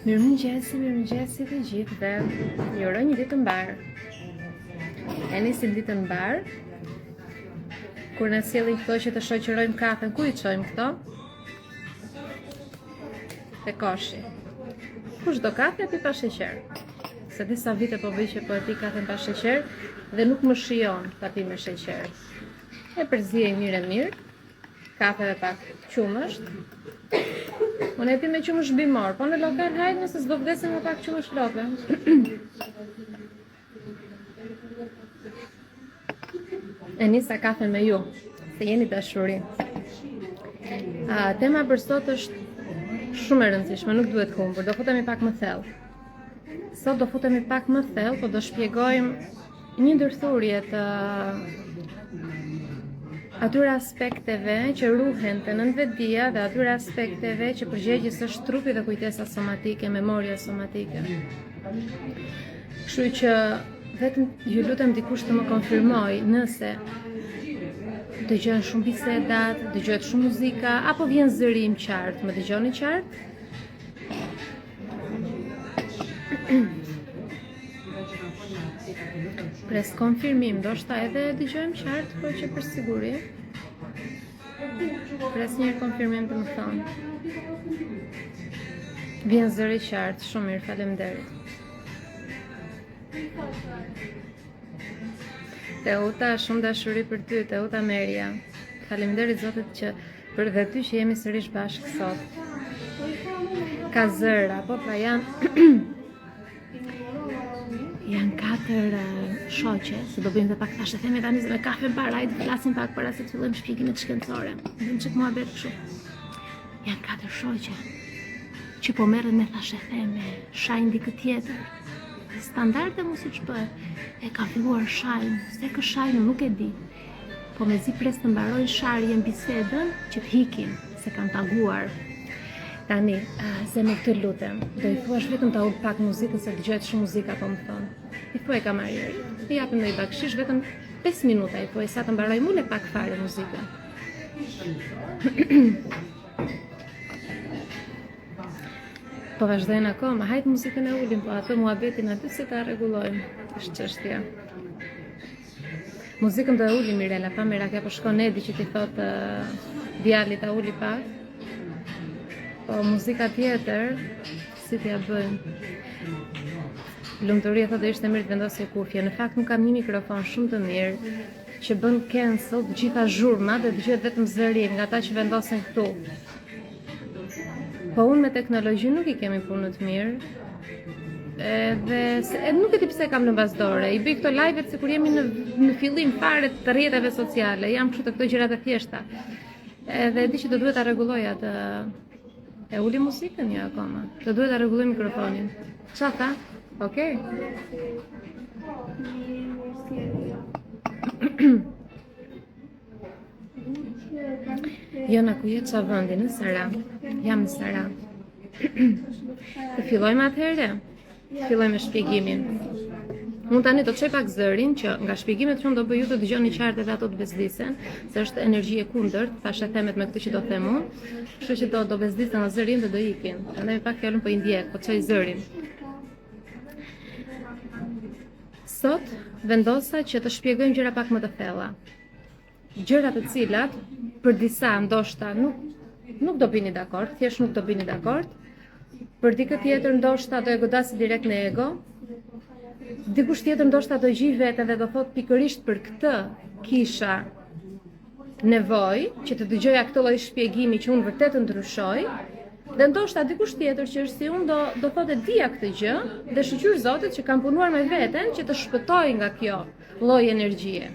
Mirëmëngjesi të gjithëve. Ju uroj një ditë të mbarë. E nisim ditën mbarë. Kur na sjellin këto që të shoqërojmë kafen, ku i çojmë këto? Te koshi. Kush do kafe aty pa sheqer. Se disa vite po bëj që po e pi kafen pa sheqer dhe nuk më shijon ta pi me sheqer. E përziej mirë. Kafe dhe pak qumësht. Unë e pi me qumësht bimor, po në lokal hajt nëse s'do vdesim me pak qumësht lope. E nisa kafen me ju, se jeni dashuri. Tema për sot është shumë e rëndësishme, nuk duhet humbur, do futemi pak më thellë. Sot do futemi pak më thellë, po do shpjegojmë një ndërthurje të atyre aspekteve që ruhen të nënvetdia dhe atyre aspekteve që përgjegjës është trupi dhe kujtesa somatike, memoria somatike. Kështu që vetëm ju lutem dikush të më konfirmoj nëse dëgjojnë shumë bisedat, dëgjohet shumë muzika, apo vjen zëri im qartë, më dëgjoni qartë? Pres konfirmim, ndoshta edhe dëgjojmë qartë, por që për siguri. Pres një konfirmim të më thonë. Vjen zëri qartë, shumë mirë, faleminderit. Teuta, shumë dashuri për ty, Teuta Meria. Faleminderit Zotit që për dhe ty që jemi sërish bashkë sot. Ka zëra, po pra janë janë 4 shoqe, se do bëjmë dhe pak tash e themi tani me kafe para, hajde të flasim pak para se të fillojmë shpjegimet shkencore. Vim çik muhabet kështu. Janë 4 shoqe që po merren me tash e theme, shajnë dikë tjetër. Standarde mu siç bëhet. E ka filluar shajnë, se kë shajnë nuk e di. Po mezi pres të mbarojnë sharjen bisedën që të hikin, se kanë paguar. Tani, se më këtë lutem, do i thuash vetëm ta ul pak muzikën se dëgjohet shumë muzika po më thonë. I thuaj kamarier, i japim ndonjë bakshish vetëm 5 minuta, i thuaj sa të mbaroj mule pak fare muzikën. Po vazhdojnë akoma, hajtë muzikën e ulim, po atë muhabetin aty se ta rregullojmë, është çështja. Muzikën do e ulim Mirela, pa Merak, apo shkon Edi që ti thotë djalit ta uli pak. Po muzika tjetër, si t'ja bëjmë? Lumturia thotë ishte mirë të vendosje kufje. Në fakt nuk kam një mikrofon shumë të mirë që bën cancel të gjitha zhurmat dhe dëgjohet vetëm zëri nga ata që vendosen këtu. Po unë me teknologji nuk i kemi punë të mirë. Edhe nuk e di pse kam në bazdore. I bëj këto live-et sikur jemi në fillim fare të rrjeteve sociale. Jam kështu të këto gjërat e thjeshta. Edhe di që do duhet ta rregulloj atë. E uli muzikën jo akoma. Do duhet ta rregulloj mikrofonin. Qa tha? Okej. Jona ku jetë qa vëndi? Në Sara. Jam në Sara. Të fillojmë atëherë? Fillojmë me shpjegimin. Unë tani do të çoj pak zërin që nga shpjegimet që unë do bëj ju të dëgjoni qartë edhe ato të bezdisen, se është energji e kundërt, thashë themet me këtë që do them unë, kështu që do bezdisen në zërin dhe do ikin. Prandaj pak fjalën po i ndjek, po çoj zërin. Sot vendosa që të shpjegojmë gjëra pak më të thella. Gjëra të cilat për disa ndoshta nuk do bini dakord, thjesht nuk do bini dakord. Për dikë tjetër ndoshta do e godasi direkt në ego. Dikush tjetër ndoshta do gjej veten dhe do thot pikërisht për këtë kisha nevojë që të dëgjoja këtë lloj shpjegimi që unë vërtet ndryshoj. Dhe ndoshta dikush tjetër që është si unë do thotë dija këtë gjë dhe shqyr Zotit që kam punuar me veten që të shpëtoj nga kjo lloj energjie.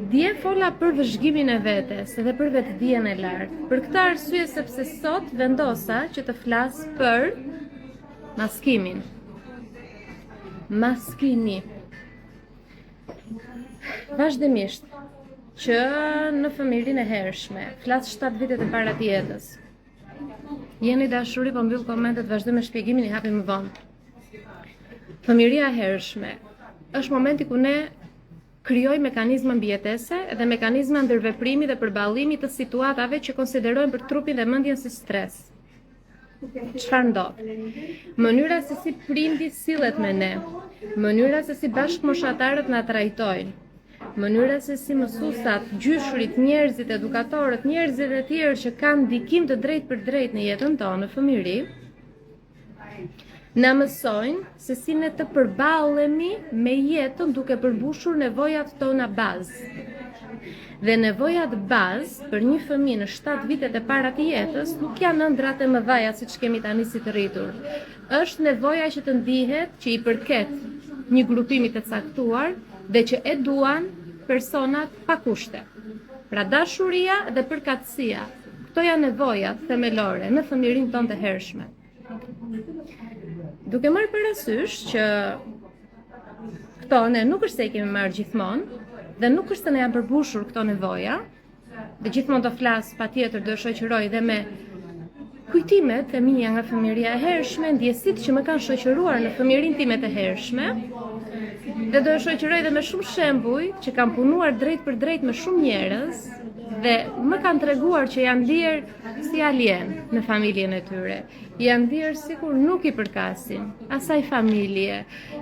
Dje fola për vëzhgimin e vetes dhe për vetdijen e lartë. Për këtë arsye sepse sot vendosa që të flas për maskimin. Maskimi. Vazhdimisht që në familjen e hershme, flas 7 vitet e para të jetës. Jeni dashuri, po mbyll komentet, vazhdoj me shpjegimin, i hapim më vonë. Fëmijëria e hershme është momenti ku ne krijoj mekanizma mbijetese dhe mekanizma ndërveprimi dhe përballimi të situatave që konsiderojmë për trupin dhe mendjen si stres. çfarë ndodh? Mënyra se si prindi sillet me ne, mënyra se si bashkëmoshatarët na trajtojnë, mënyra se si mësuesat, gjyshrit, njerëzit, edukatorët, njerëzit e tjerë që kanë ndikim të drejtë për drejtë në jetën tonë në fëmijëri, na mësojnë se si ne të përballemi me jetën duke përmbushur nevojat tona bazë. Dhe nevojat bazë për një fëmijë në 7 vitet e para të jetës nuk janë ëndrat e mëdha siç kemi tani si të rritur. Është nevoja që të ndihet që i përket një grupimi të caktuar dhe që e duan personat pa kushte. Pra dashuria dhe përkatësia. Këto janë nevojat themelore në fëmijërinë tonë të hershme. Duke marrë parasysh që këto ne nuk është se i kemi marrë gjithmonë dhe nuk është se ne janë përmbushur këto nevoja, dhe gjithmonë do flas patjetër do shoqëroj dhe me kujtimet e mia nga fëmijëria e hershme, ndjesitë që më kanë shoqëruar në fëmijërinë time të hershme, dhe do shoqëroj dhe me shumë shembuj që kanë punuar drejt për drejt me shumë njerëz dhe më kanë treguar që janë ndier si alien në familjen e tyre. Janë ndier sikur nuk i përkasin asaj familje.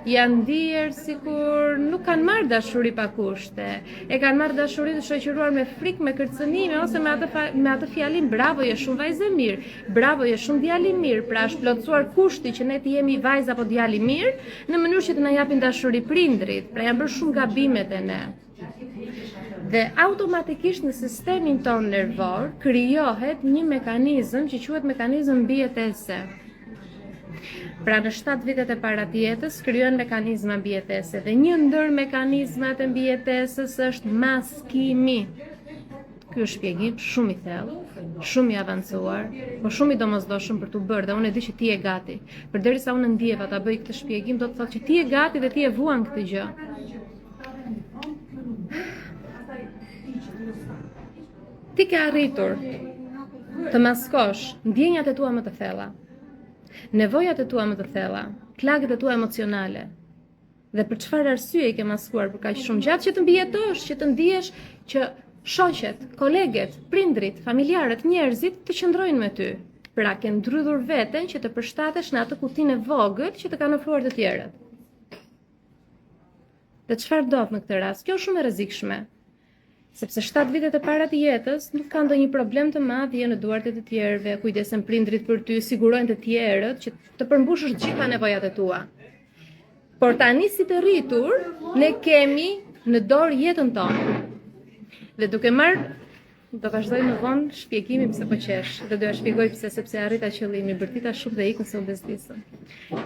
Janë ndier sikur nuk kanë marrë dashuri pa kushte. E kanë marrë dashuri të shoqëruar me frikë, me kërcënime ose me atë fjalin bravo, je shumë vajzë e mirë, bravo, je shumë djalë i mirë. Pra është plotësuar kushti që ne të jemi vajzë apo djalë i mirë në mënyrë që të na japin dashuri prindrit. Pra janë bërë shumë gabimet e ne. Dhe automatikisht në sistemin tonë nervor krijohet një mekanizëm që quhet mekanizëm mbijetese. Pra në 7 vitet e para të jetës krijohen mekanizma mbijetese dhe një ndër mekanizmat e mbijetesës është maskimi. Ky është shpjegim shumë i thellë, shumë i avancuar, por shumë i domosdoshëm për tu bërë dhe unë e di që ti je gati. Përderisa unë ndjeva ta bëj këtë shpjegim, do të thotë që ti je gati dhe ti e vuan këtë gjë. Ti ke arritur të maskosh ndjenjat e tua më të thella, nevojat e tua më të thella, plagët e tua emocionale. Dhe për çfarë arsye i ke maskuar për kaq shumë gjatë që të mbijetosh, që të ndihesh që shoqet, koleget, prindrit, familjarët, njerëzit të qëndrojnë me ty. Pra ke ndrydhur veten që të përshtatesh në atë kutinë e vogël që të kanë ofruar të tjerët. Dhe çfarë ndodh në këtë rast? Kjo është shumë e rrezikshme. Sepse 7 vitet e para të jetës nuk ka ndonjë problem të madh, je në duart e të tjerëve, kujdesen prindrit për ty, sigurojnë të tjerët që të përmbushësh gjitha nevojat e tua. Por tani si të rritur, ne kemi në dorë jetën tonë. Dhe duke marrë, do vazhdoj më vonë shpjegimin pse po qesh, dhe do ja shpjegoj pse, sepse arrita qëllimin, bërtita shumë dhe ikën se u bezdisën.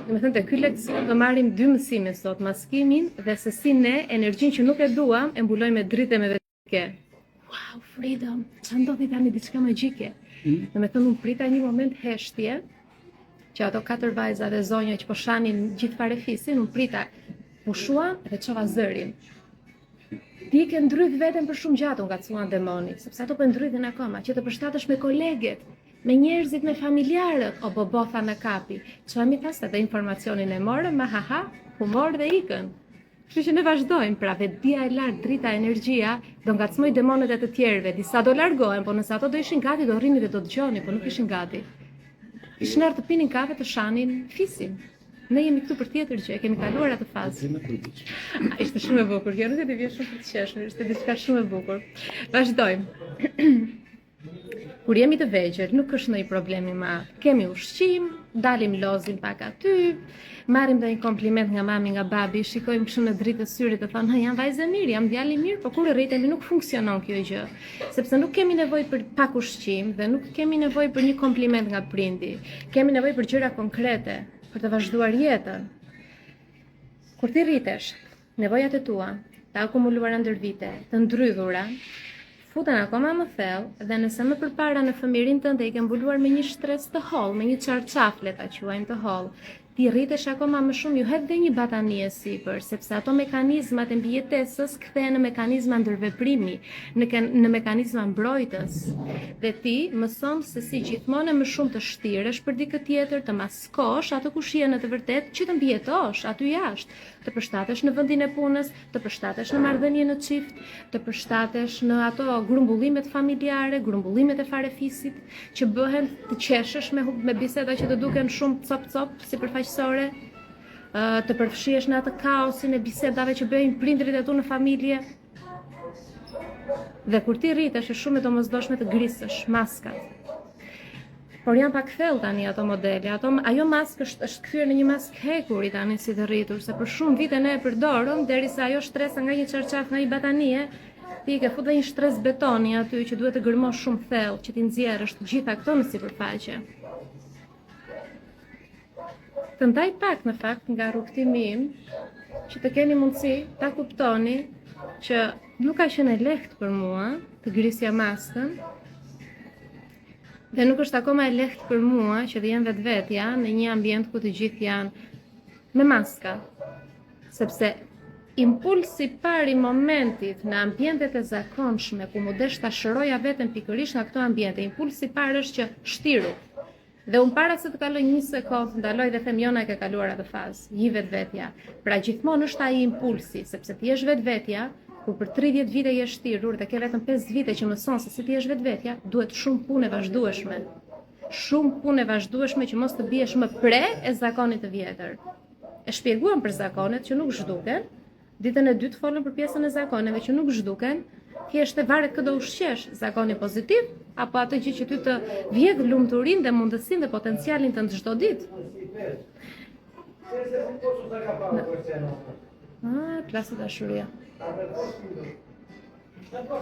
Domethënë te ky leksion do marrim 2 mësime sot, maskimin dhe se si ne energjinë që nuk e duam e mbulojmë me dritë me wow, freedom, që ndodhi tani diçka magjike. Në me thënë unë prita një moment heshtje, që ato 4 vajza dhe zonja që po shanin gjithë parefisin, unë prita pushua dhe çova zërin. Ti ke ndrydh veten për shumë gjatë, unë gacuan demoni, sepse ato po ndrydhin akoma, që të përshtatesh me koleget, me njerëzit, me familjarët, o bobotha në kapi. Çfarë mi thasë dhe informacionin e morëm, ma haha, humor dhe ikën. Kështu që ne vazhdojmë, pra vetdia e lartë, drita, energjia, do ngacmoj demonet e të tjerëve, disa do largohen, po nëse ato do ishin gati, do rrini dhe do dëgjoni, po nuk ishin gati. Ishin ardhur të pinin kafe, të shanin fisin. Ne jemi këtu për tjetër gjë, kemi kaluar atë fazë. Ishte shumë e bukur, kjo nuk e di vjen shumë për të qeshur, ishte diçka shumë e bukur. Vazhdojmë. Kur jemi të vegjël, nuk është ndonjë problem i madh. Kemi ushqim, dalim lozim pak aty, marrim ndonjë kompliment nga mami, nga babi, shikojmë kështu në dritë të syrit të thonë, jam vajzë mirë, jam djalë i mirë, por kur rritemi nuk funksionon kjo gjë. Sepse nuk kemi nevojë për pak ushqim dhe nuk kemi nevojë për një kompliment nga prindi. Kemi nevojë për gjëra konkrete për të vazhduar jetën. Kur ti rritesh, nevojat e tua, të akumuluara ndër vite, të ndrydhura, futen akoma më thellë dhe nëse më përpara në fëmijërinë tënde i ke mbuluar me një stres të hollë, me një çarçaf le ta quajmë të hollë, ti rritesh akoma më shumë, ju hedh dhe një batanie sipër, sepse ato mekanizmat e mbijetesës kthehen në mekanizma ndërveprimi, në mekanizma mbrojtës. Dhe ti mëson se si gjithmonë më shumë të shtiresh për dikë tjetër, të maskosh atë ku shihen në të vërtetë, që të mbijetosh aty jashtë, të përshtatesh në vendin e punës, të përshtatesh në marrëdhënie në çift, të përshtatesh në ato grumbullimet familjare, grumbullimet e farefisit, që bëhen të qeshësh me biseda që të duken shumë cop sipërfaqësore, të përfshihesh në atë kaosin e bisedave që bëjnë prindrit e tu në familje. Dhe kur ti rritesh është shumë e domosdoshme të grisësh maskat. Por janë pak thellë tani ato modele. Ajo maskë është kthyer në një maskë hekuri tani si të rritur, se për shumë vite ne e përdorëm derisa ajo shtresa nga një çarçaf, nga një batanie, ti ke futur një shtres betoni aty që duhet të gërmosh shumë thellë, që ti nxjerrësh të gjitha këto në sipërfaqe. Të ndaj pak në fakt nga rrugtimi im, që të keni mundësi ta kuptoni që nuk ka qenë e lehtë për mua të grisja maskën, dhe nuk është akoma e lehtë për mua që të jem vetvetja në një ambient ku të gjithë janë me maska, sepse impulsi parë i momentit në ambientet e zakonshme ku më desh ta shëroja veten pikërisht nga këto ambiente, impulsi parë është që shtiru. Dhe unë para se të kaloj një sekondë, ndaloj dhe them jona e ke kaluar atë fazë, ji vetvetja. Pra gjithmonë është ai impulsi, sepse ti je vetvetja, kur për 30 vite je shtirur dhe ke vetëm 5 vite që mëson se si ti je vetvetja, duhet shumë punë e vazhdueshme. Shumë punë e vazhdueshme që mos të biesh më pre e zakonit të vjetër. E shpjeguam për zakonet që nuk zhduken, ditën e dytë folëm për pjesën e zakoneve që nuk zhduken, thjesht e varet këdo ushqesh, zakoni pozitiv, apo atë gjë që ty të vjedh lumturinë dhe mundësinë dhe potencialin të çdo ditë. Plasë dashuria.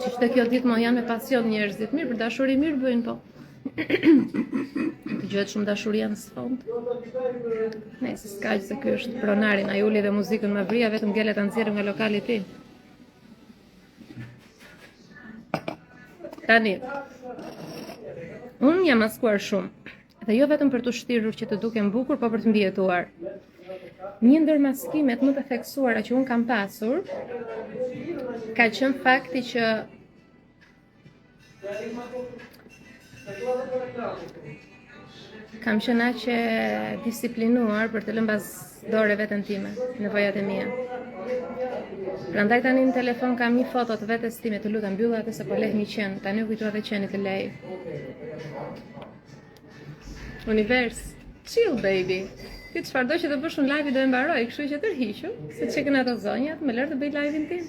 Ç'është kjo ditë më janë me pasion njerëzit, mirë për dashuri mirë bëjnë po. Të gjuhet shumë dashuria në sfond. Nëse s'ka që se ky është pronari, na uli dhe muzikën më vrija, vetëm gele ta nxjerrim nga lokali i tij. Tani, unë jam maskuar shumë, dhe jo vetëm për të shtirur që të duken bukur, po për të mbijetuar. Një ndër maskimet më të theksuara që unë kam pasur, ka qenë fakti që kam qenë aqe disiplinuar për të lënë bas dore veten time, nevojat e mia. Prandaj tani në telefon kam një foto të vetes time, të lutem mbyll atë se po leh një qen, tani u kujtoa dhe qeni të lej. Univers, chill baby. Ti çfarëdo që të bësh në live do e mbaroj, kështu që tërhiqu, se çekën ato zonjat, më lër të bëj live-in tim.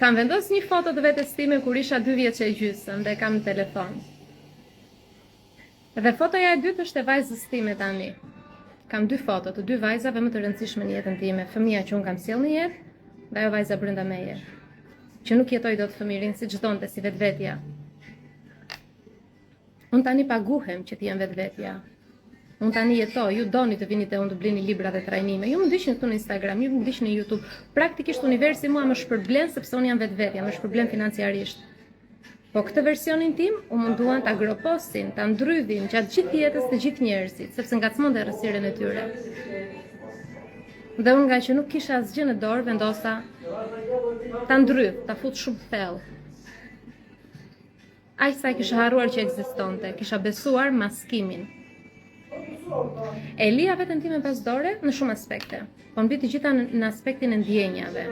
Kam vendosur një foto të vetes time kur isha 2 vjeç e gjysmë dhe kam në telefon. Dhe fotoja e dytë është e vajzës time tani. Kam 2 foto të 2 vajzave më të rëndësishme në jetën time, fëmia që unë kam sjell në jetë dhe ajo vajza brenda meje, që nuk jetoj dot fëmirin si çdonte si vetvetja. Unë tani paguhem që të jem vetvetja. Unë tani jetoj, ju doni të vini te unë të blini libra dhe trajnime. Ju më ndiqni këtu në Instagram, ju më ndiqni në YouTube. Praktikisht universi mua më shpërblen sepse unë jam vetvetja, më shpërblen financiarisht. Po këtë versionin tim, u munduan ta groposin, ta ndrydhin gjatë gjithë jetës të gjithë njerëzit, sepse ngacmonte rrësirën e tyre. Dhe unë nga që nuk kisha asgjë në dorë, vendosa ta ndrydh, ta fut shumë thellë. Aq sa kisha harruar që ekzistonte, kisha besuar maskimin. E lija veten time pas dore në shumë aspekte, po mbi të gjitha në aspektin e ndjenjave.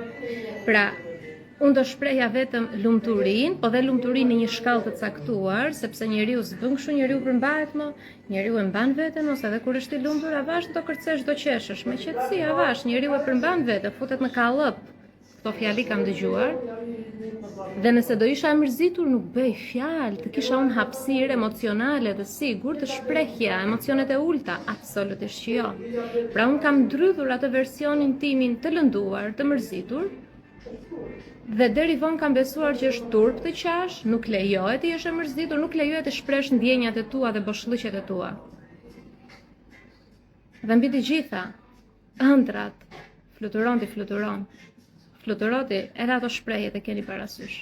Pra, unë do shpreja vetëm lumturinë, po dhe lumturinë në një shkallë të caktuar, sepse njeriu s'bën kështu, njeriu përmbahet më, njeriu e mban veten, ose edhe kur është i lumtur, avash do kërcesh, do qeshësh, me qetësi, avash, njeriu e përmban veten, futet në kallëp. Këto fjali kam dëgjuar. Dhe nëse do isha mërzitur, nuk bëj fjalë, të kisha unë hapësirë emocionale dhe sigur të shprehja emocionet e ulta, absolutisht që jo. Pra unë kam ndrydhur atë versionin timin të lënduar, të mërzitur, dhe deri vonë kam besuar që është turp të qash, nuk lejohet të jesh e mërzitur, nuk lejohet të shpresh ndjenjat e tua dhe boshllëqet e tua. Dhe mbi të gjitha, ëndrat, fluturoti, edhe ato shprehje të keni parasysh.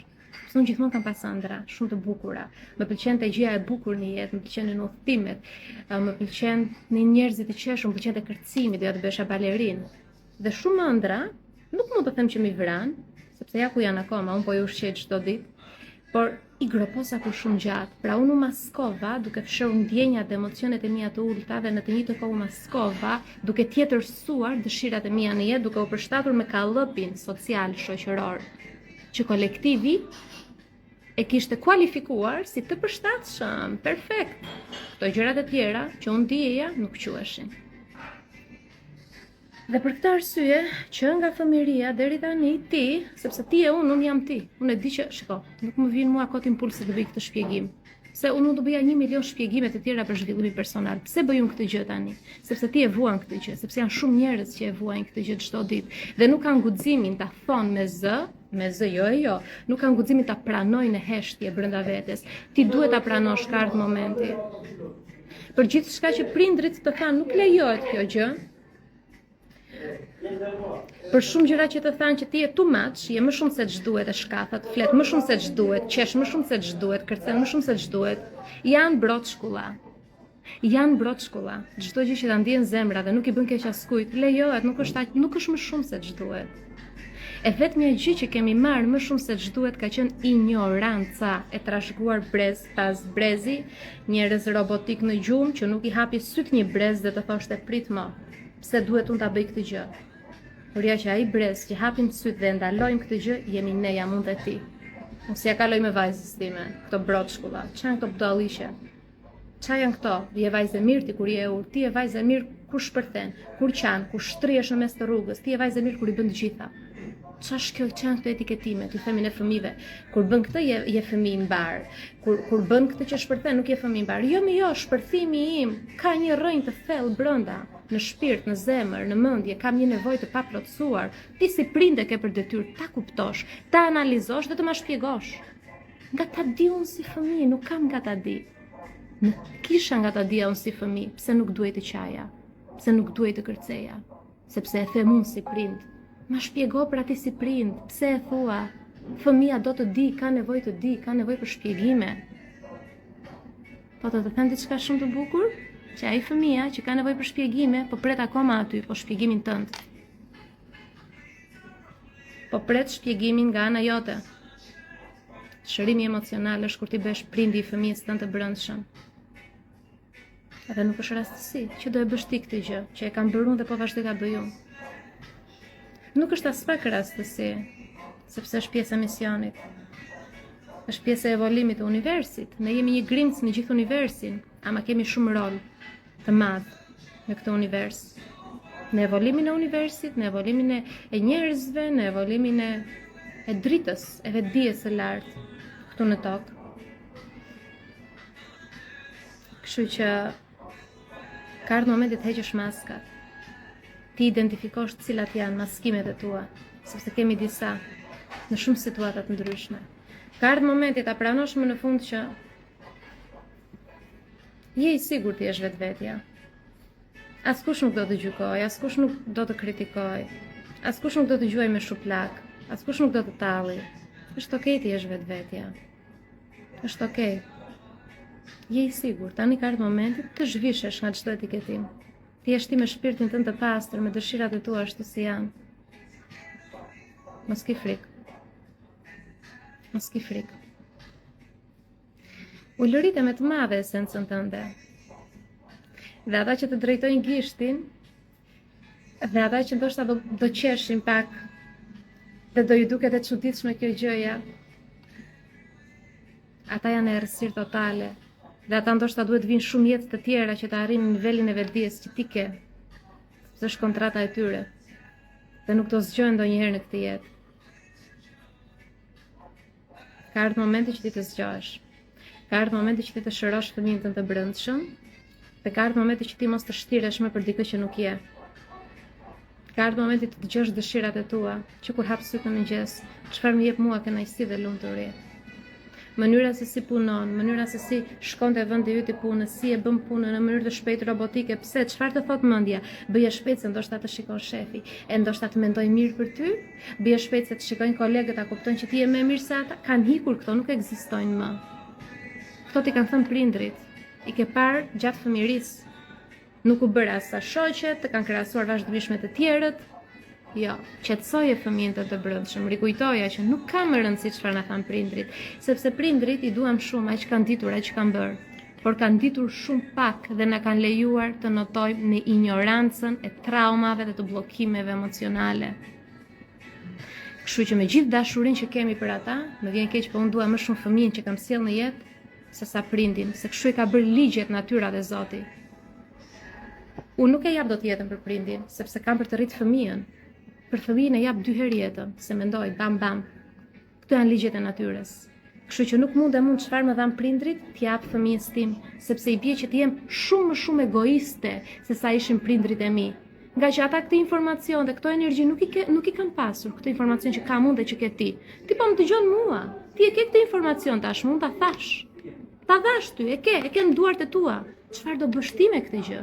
Sepse unë gjithmonë kam pas ëndra shumë të bukura. Më pëlqen të gjëja e bukur në jetë, më pëlqen në udhëtimet, më pëlqen në njerëzit të qeshur, më pëlqen të kërcimi, doja të bësha balerin. Dhe shumë ëndra, nuk mund të them që mi vran, sepse ja ku janë akoma, unë po ju ushqej çdo ditë, por i groposa për shumë gjatë. Pra unë u maskova duke fshirë ndjenjat dhe emocionet e mia të ulta dhe në të njëjtën kohë u maskova duke tjetërsuar dëshirat e mia në jetë, duke u përshtatur me kallëpin social shoqëror që kolektivi e kishte kualifikuar si të përshtatshëm, perfekt. Këto gjërat e tjera që unë dijeja nuk quheshin. Dhe për këtë arsye, që nga fëmiria deri tani ti, sepse ti e unë jam ti. Unë e di që, shiko, nuk më vjen mua kot impulsi të bëj këtë shpjegim. Se unë mund të bëja 1 milion shpjegime të tjera për zhvillimin personal. Pse bëj unë këtë gjë tani? Sepse ti e vuan këtë gjë, sepse janë shumë njerëz që e vuajnë këtë gjë çdo ditë dhe nuk kanë guximin ta thonë me zë jo, nuk kanë guximin ta pranojnë në heshtje brenda vetes. Ti duhet ta pranosh ka ardhur momenti. Për gjithçka që prindrit të thanë nuk lejohet kjo gjë. Për shumë gjëra që të thanë që ti je too much, je më shumë se ç'duhet e shkathat, flet më shumë se ç'duhet, qesh më shumë se ç'duhet, kërcen më shumë se ç'duhet, janë broçkulla. Janë broçkulla. Çdo gjë që ta ndjen zemra dhe nuk i bën keq askujt, lejohet, nuk është më shumë se ç'duhet. E vetmja gjë që kemi marrë më shumë se ç'duhet ka qenë ignoranca e trashëguar brez pas brezi, njerëz robotik në gjumë që nuk i hapi syt një brez dhe të thoshte prit më. Pse duhet unë ta bëj këtë gjë? Por ja që ai brez që hapim syt dhe ndalojmë këtë gjë, jemi ne, jam unë dhe ti. Unë si ja kaloj me vajzës time, këto broçkulla, ç'a janë këto budalliqe? Ç'a janë këto? Je vajzë e mirë ti kur je ur, ti je vajzë e mirë kur shpërthen, kur qan, kur shtrihesh në mes të rrugës, ti je vajzë e mirë kur i bën të gjitha. Ç'është kjo, ç'janë këto etiketime, ti themi ne fëmijëve. Kur bën këtë je fëmijë i mbar. Kur bën këtë që shpërthen nuk je fëmijë i mbar. Jo, shpërthimi im ka një rrënjë të thellë brenda, në shpirt, në zemër, në mendje, kam një nevojë të paplotësuar. Ti si prindë ke për detyrë ta kuptosh, ta analizosh dhe të ma shpjegosh. Nga ta di unë si fëmijë, nuk kam nga ta di. Nuk kisha nga ta di unë si fëmijë, pse nuk duhet të qaja, pse nuk duhet të kërceja, sepse e them unë si prind. Ma shpjego për ati si prind, pse e thua, fëmija do të di, ka nevojë të di, ka nevojë për shpjegime. Po të them diçka shumë të bukur, që ai fëmija që ka nevojë për shpjegime, po pret akoma aty, po shpjegimin tënd. Po pret shpjegimin nga ana jote. Shërimi emocional është kur ti bësh prindi i fëmijës tënd të brendshëm. Edhe nuk është rastësi që do e bësh ti këtë gjë, që e kam bërë unë dhe po vazhdoj ta bëj unë. Nuk është as pak rastësi, sepse është pjesë e misionit. Është pjesë e evolimit të universit. Ne jemi një grimc në gjithë universin, ama kemi shumë rol të madh në këtë univers. Në evolimin e universit, në evolimin e njerëzve, në evolimin e dritës, e vetdijes së lartë këtu në tokë. Kështu që ka ardhur momenti të heqësh maskat. Ti identifikosh cilat janë maskimet e tua, sepse kemi disa në shumë situata të ndryshme. Ka ardhur momenti ta pranosh më në fund që je i sigurt ti je vetvetja. Askush nuk do të gjykoj, askush nuk do të kritikoj, askush nuk do të gjuaj me shuplak, askush nuk do të talli. Është okej ti je vetvetja. Është okej. Je i sigurt, tani ka ardhur momenti të zhvishesh nga çdo etiketim. Ti je ti me shpirtin tënd të pastër, me dëshirat e tua ashtu si janë. Mos ki frikë. Mos ki frikë. Ulëritë me të madhe esencën tënde. Dhe ata që të drejtojnë gishtin, dhe ata që ndoshta do qeshin pak, dhe do ju duket e çuditshme kjo gjëja, ata janë errësirë totale. Dhe ata ndoshta duhet vinë shumë jetë të tjera që të arrinë nivelin e vetdijes që ti ke, sepse është kontrata e tyre, dhe nuk do zgjohen ndonjëherë në këtë jetë. Ka ardhur momenti që ti të zgjohesh. Ka ardhur momenti që ti të shërosh fëmijën tënd të brendshëm, dhe ka ardhur momenti që ti mos të shtiresh më për dikë që nuk je. Ka ardhur momenti të dëgjosh dëshirat e tua, që kur hap syt në mëngjes, çfarë më jep mua kënaqësi dhe lumturi. mënyra se si punon, mënyra se si shkon te vendi yt i punës, si e bën punën në mënyrë të shpejtë robotike, pse çfarë të thot mendja? Bëje shpejt se ndoshta të shikon shefi, e ndoshta të mendoj mirë për ty, bëje shpejt se të shikojnë kolegët, a kupton që ti je më mirë se ata, kanë hikur këto, nuk ekzistojnë më. Këto ti kanë thënë prindrit, i ke parë gjatë fëmirisë. Nuk u bëra sa shoqe, të kanë krahasuar vazhdimisht me të tjerët. Jo, qetësoje fëmijën të brendshëm, rikujtoja që nuk ka më rëndësi çfarë na than prindrit, sepse prindrit i duam shumë aq kanë ditur, aq kanë bërë, por kanë ditur shumë pak dhe na kanë lejuar të notojmë në ignorancën e traumave dhe të bllokimeve emocionale. Kështu që me gjithë dashurinë që kemi për ata, më vjen keq, po unë dua më shumë fëmijën që kam sjell në jetë se sa prindin, se kështu i ka bërë ligjet natyra dhe Zoti. Unë nuk e jap dot jetën për prindin, sepse kam për të rritë fëmijën. Për fëmijën e jap 2 herë jetën, se mendoj bam bam. Këto janë ligjet e natyrës. Kështu që nuk mund çfarë më dhan prindrit, t'i jap fëmijës tim, sepse i bie që të jem shumë më shumë egoiste se sa ishin prindrit e mi. Nga që ata këtë informacion dhe këto energji nuk i kanë pasur, këtë informacion që kam unë dhe që ke ti. Ti po më dëgjon mua. Ti e ke këtë informacion tash, mund ta thash. Ta dhash ty, e ke në duart e tua. Çfarë do bësh ti me këtë gjë?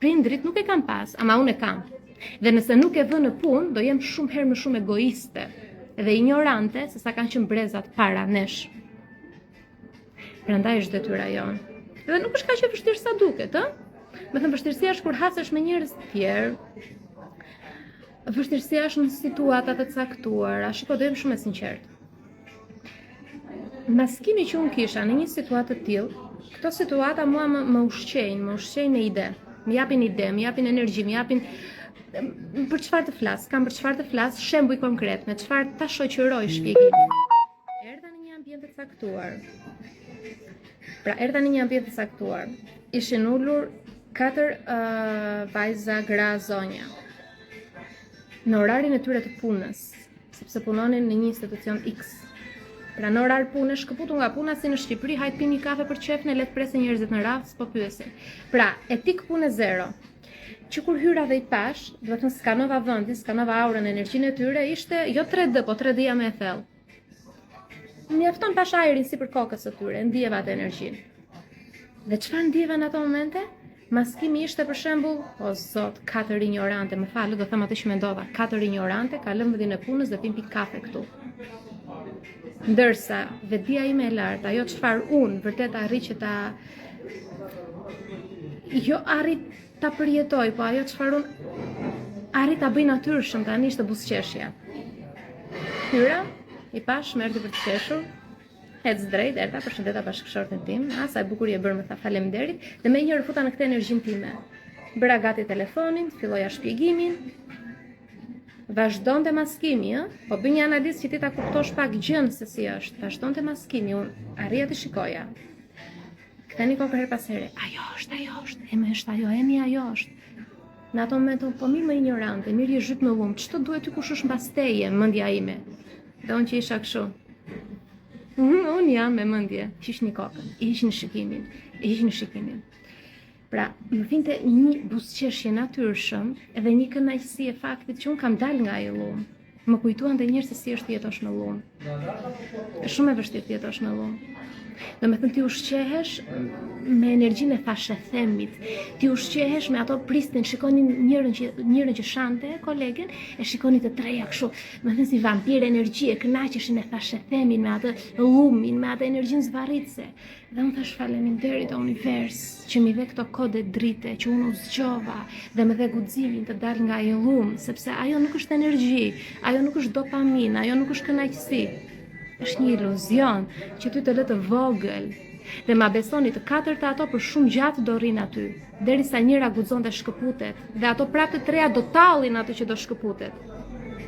Prindrit nuk e kanë pas, ama unë e kam. Dhe nëse nuk e vë në punë, do jem shumë herë më shumë egoiste dhe ignorante se sa kanë qenë brezat para nesh. Prandaj është detyra jonë. Dhe nuk është kaq e vështirë sa duket, ë? Me thënë vështirësia është kur hasesh me njerëz të tjerë. Vështirësia është në situata të caktuara. Shiko, do jem shumë e sinqertë. Maskimi që unë kisha në një situatë të tillë, këto situata mua më ushqejnë me ide. Më japin ide, më japin energji, më japin për çfarë të flas, kam për çfarë të flas, shembuj konkret, me çfarë ta shoqëroj shpjegimin. Erdha në një ambient të caktuar. Erdha në një ambient të caktuar. Ishin ulur 4 vajza gra zonja. Në orarin e tyre të punës, sepse punonin në një institucion X. Në orar pune, shkëputu nga puna si në Shqipëri, hajt pi një kafe për qefne, let prese njerëzit në radhë, s'po pyesi. Etik pune 0. Që kur hyra dhe i pash, do të thënë skanova vendin, skanova aurën, energjinë e tyre, ishte jo 3D, po 3D-ja me e thellë. Mjafton pash ajrin si për kokës së tyre, ndjeva atë energjinë. Dhe çfarë ndjeva në ato momente? Maskimi ishte për shembull, o zot, 4 ignorante, më falë, do them atë që mendova, 4 ignorante ka lënë vendin e punës dhe pin pi kafe këtu. Ndërsa vetdia ime e lartë, ajo çfarë unë vërtet arrit që ta përjetoj, po ajo çfarë unë arrit ta bëj natyrshëm tani ishte buzëqeshja. Hyra, i pash më erdhi për të qeshur, ec drejt, erdha përshëndeta bashkëshortin tim, sa e bukur i e bërë, më tha faleminderit, dhe më njëherë futa në këtë energjinë time. Bëra gati telefonin, filloja shpjegimin. Vazhdonte maskimi, po bëj një analizë që ti ta kuptosh pak gjën se si është. Vazhdonte maskimi, unë arrija të shikoja. Ktheni kokë her pas here. Ajo është, emi është ajo, ajo është. Në ato moment po mirë më ignorante, mirë je zhyt në lum. Ç'to duhet ty kush është mbas teje, mendja ime. Dhe unë që isha kështu. Unë jam me mendje, hiq një kokën, hiq në shikimin. Pra, më vinte një buzëqeshje natyrshëm edhe një kënaqësi e faktit që unë kam dalë nga ai lum. Më kujtuan dhe njerëz se si është jetosh në lum. Është shumë e vështirë të jetosh në lum. Do me thënë ti ushqehesh me energjinë e fashethemit. Ti ushqehesh me ato pristin, shikoni njërën që shante, kolegen, e shikoni të treja kështu, me thënë si vampir energji, e kënaqeshin e fashethemin me atë lumin, me atë energjinë zvarritse. Dhe unë thash faleminderit univers që mi dhe këto kode drite, që unë u zgjova dhe me dhe guximin të dal nga ai lum, sepse ajo nuk është energji, ajo nuk është dopamin, ajo nuk është kënaqësi. Është një iluzion që ty të lë të vogël. Dhe ma besoni të 4 ato për shumë gjatë do rrin aty, derisa njëra guxon të shkëputet, dhe ato prapë të treja do tallin atë që do shkëputet.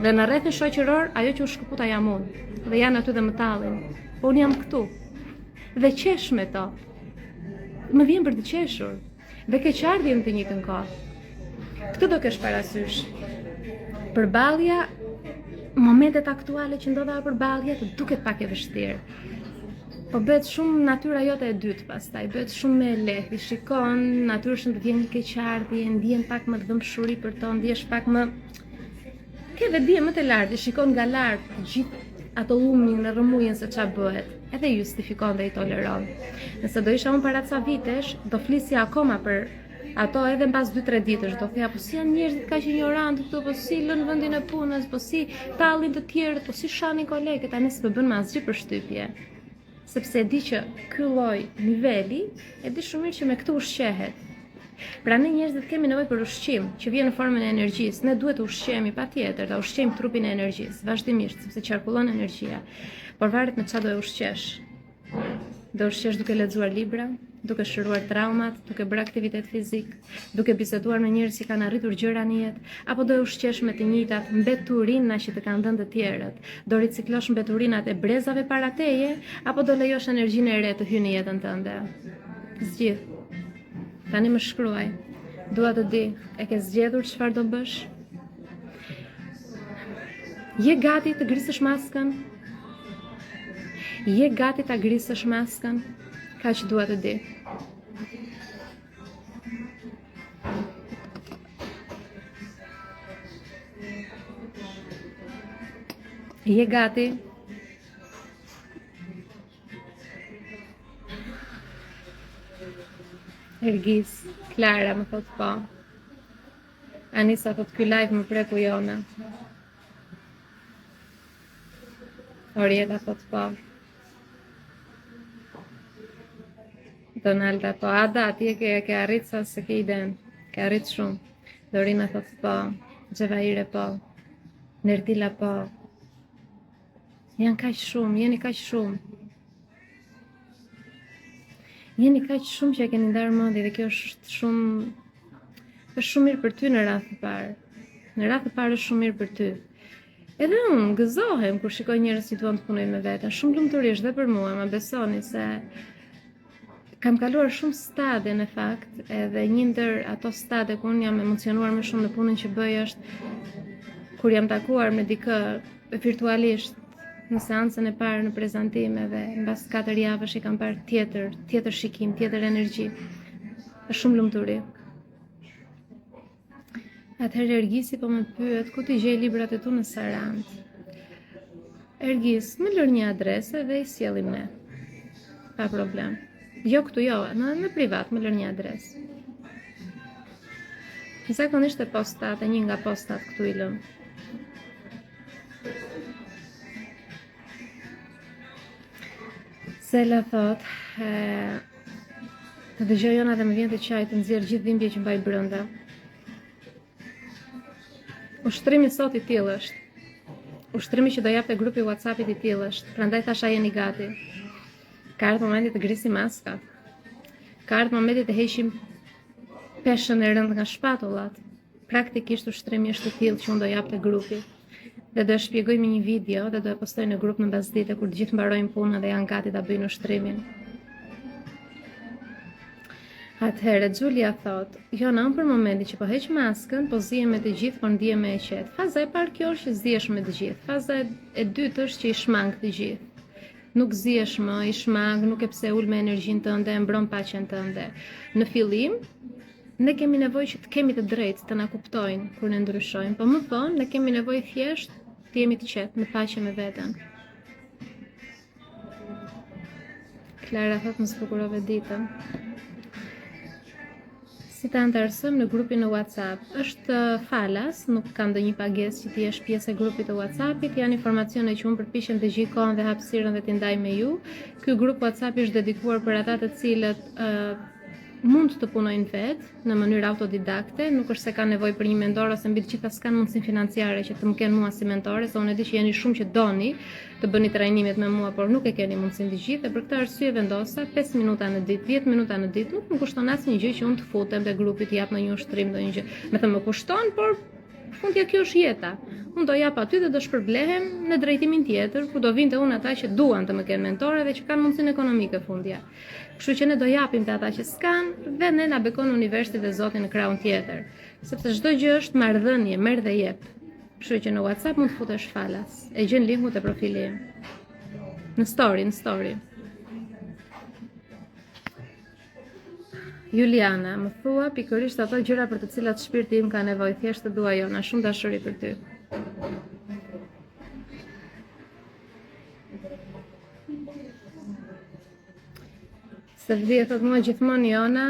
Dhe në rrethin shoqëror, ajo që u shkëputa jam unë, dhe janë aty dhe më tallin. Po unë jam këtu. Dhe qesh me to. Më vjen për të qeshur. Dhe keqardhje në të njëjtën kohë. Këtë do kesh parasysh. Përballja momentet aktuale që ndodha përballje të duket pak e vështirë. Po bëhet shumë natyra jote e dytë pastaj, bëhet shumë me lehtë, shikon natyrshëm të vjen një keqardhje, ndjen pak më të dëmshuri për to, ndjesh pak më ke vetdije më të lartë, shikon nga lart gjithë ato lumin në rrëmujën se ç'a bëhet. edhe i justifikon dhe i toleron. Nëse do isha unë para ca vitesh, do flisja akoma për ato edhe mbas 2-3 ditësh, do thja, po si janë njerëzit kaq ignorantë këtu, po si lën vendin e punës, po si tallin të tjerët, po si shanin kolegët, tani s'po bën më asgjë përshtypje. Sepse e di që ky lloj niveli e di shumë mirë që me këtë ushqehet. Pra ne njerëzit kemi nevojë për ushqim që vjen në formën e energjisë. Ne duhet të ushqemi patjetër, ta ushqejmë trupin e energjisë vazhdimisht, sepse qarkullon energjia. Por varet me çfarë do e ushqesh. Do ushqesh duke lexuar libra, duke shëruar traumat, duke bërë aktivitet fizik, duke biseduar me njerëz që kanë arritur gjëra në jetë, apo do e ushqesh me të njëjtat mbeturina që të kanë dhënë të tjerët? Do riciklosh mbeturinat e brezave para teje, apo do lejosh energjinë e re të hyjë në jetën tënde? Zgjidh. Tani më shkruaj. Dua të di, e ke zgjedhur çfarë do bësh? Je gati të grisësh maskën? Je gati ta grisësh maskën? Kaq dua të di. Je gati? Ergis, Klara më thot po. Anisa thot ky live më preku jona. Orieta thot po. Donalda po. Ada, ti ke arrit sa se ke iden. Ke arrit shumë. Dorina thot po. Xhevaire po. Nerdila po. Janë kaq shumë, jeni kaq shumë. Jeni kaq shumë që e keni ndarë mendje dhe kjo është shumë mirë për ty në radhë të parë. Në radhë të parë është shumë mirë për ty. Edhe unë gëzohem kur shikoj njerëz që duan të punojnë me veten, shumë lumturisht dhe për mua, ma besoni se kam kaluar shumë stade në fakt, edhe një ndër ato stade ku unë jam emocionuar më shumë në punën që bëj është kur jam takuar me dikë virtualisht në seancën e parë në prezantime dhe mbas 4 javësh i kam parë tjetër shikim, tjetër energji. Është shumë lumturi. Atëherë Ergisi po më pyet ku ti gjej librat e tu në Sarand. Ergis, më lër një adresë dhe i sjellim ne. Pa problem. Jo këtu, jo, në privat më lër një adresë. Zakonisht e postat, e një nga postat këtu i lëm. Sela thot, të dëgjoj jona dhe më vjen të qaj të nxjerr gjithë dhimbje që mbaj brenda. Ushtrimi sot i tillë është. Ushtrimi që do jap te grupi WhatsAppit i tillë është. Prandaj thasha jeni gati. Ka ardhur momenti të grisim maskat. Ka ardhur momenti të heqim peshën e rëndë nga shpatullat. Praktikisht ushtrimi është i tillë që unë do jap te grupi. Dhe do e shpjegoj me një video dhe do e postoj në grup në bazë kur të gjithë mbarojnë punën dhe janë gati ta bëjnë ushtrimin. Atëherë Xulia thot, jo në për momentin që po heq maskën, po zihem me të gjithë, por ndihem me e qetë. Faza e parë kjo është që zihesh me të gjithë. Faza e dytë është që i shmang të gjithë. Nuk zihesh më, i shmang, nuk e pse ul me energjinë tënde, e mbron paqen tënde. Në fillim, ne kemi nevojë që të kemi të drejtë të na kuptojnë kur ne ndryshojmë, po më vonë ne kemi nevojë thjesht të jemi të qetë, në paqe me veten. Klara thot më zbukurove ditën. Si ta antarësëm në grupin në WhatsApp, është falas, nuk ka ndonjë pagesë që ti jesh pjesë e grupit të WhatsAppit, janë informacione që unë përpiqem të gjej kohën dhe hapësirën dhe t'i ndaj me ju. Ky grup WhatsApp është dedikuar për ata të cilët mund të punojnë vetë në mënyrë autodidakte, nuk është se kanë nevojë për një mentor ose mbi të gjitha s'kan mundësinë financiare që të më kenë mua si mentore, se unë e di që jeni shumë që doni të bëni trajnimet me mua, por nuk e keni mundësinë të gjithë, dhe për këtë arsye vendosa 5 minuta në ditë, 10 minuta në ditë, nuk më kushton asnjë gjë që unë të futem te grupi të jap ndonjë ushtrim, ndonjë gjë. Me thënë më kushton, por fundja kjo është jeta. Unë do jap aty dhe do shpërblehem në drejtimin tjetër, ku do vinte unë ata që duan të më kenë mentore dhe që kanë mundësinë ekonomike fundja. Kështu që ne do japim të ata që s'kan dhe ne na bekon universi dhe Zoti në krahun tjetër, sepse çdo gjë është marrëdhënie, merr dhe jep. Kështu që në WhatsApp mund të futesh falas. E gjen linkun te profili im. Në story. Juliana, më thua pikërisht ato gjëra për të cilat shpirti im ka nevojë, thjesht të dua jona, shumë dashuri për ty. Se vdje thot mua gjithmonë Jona,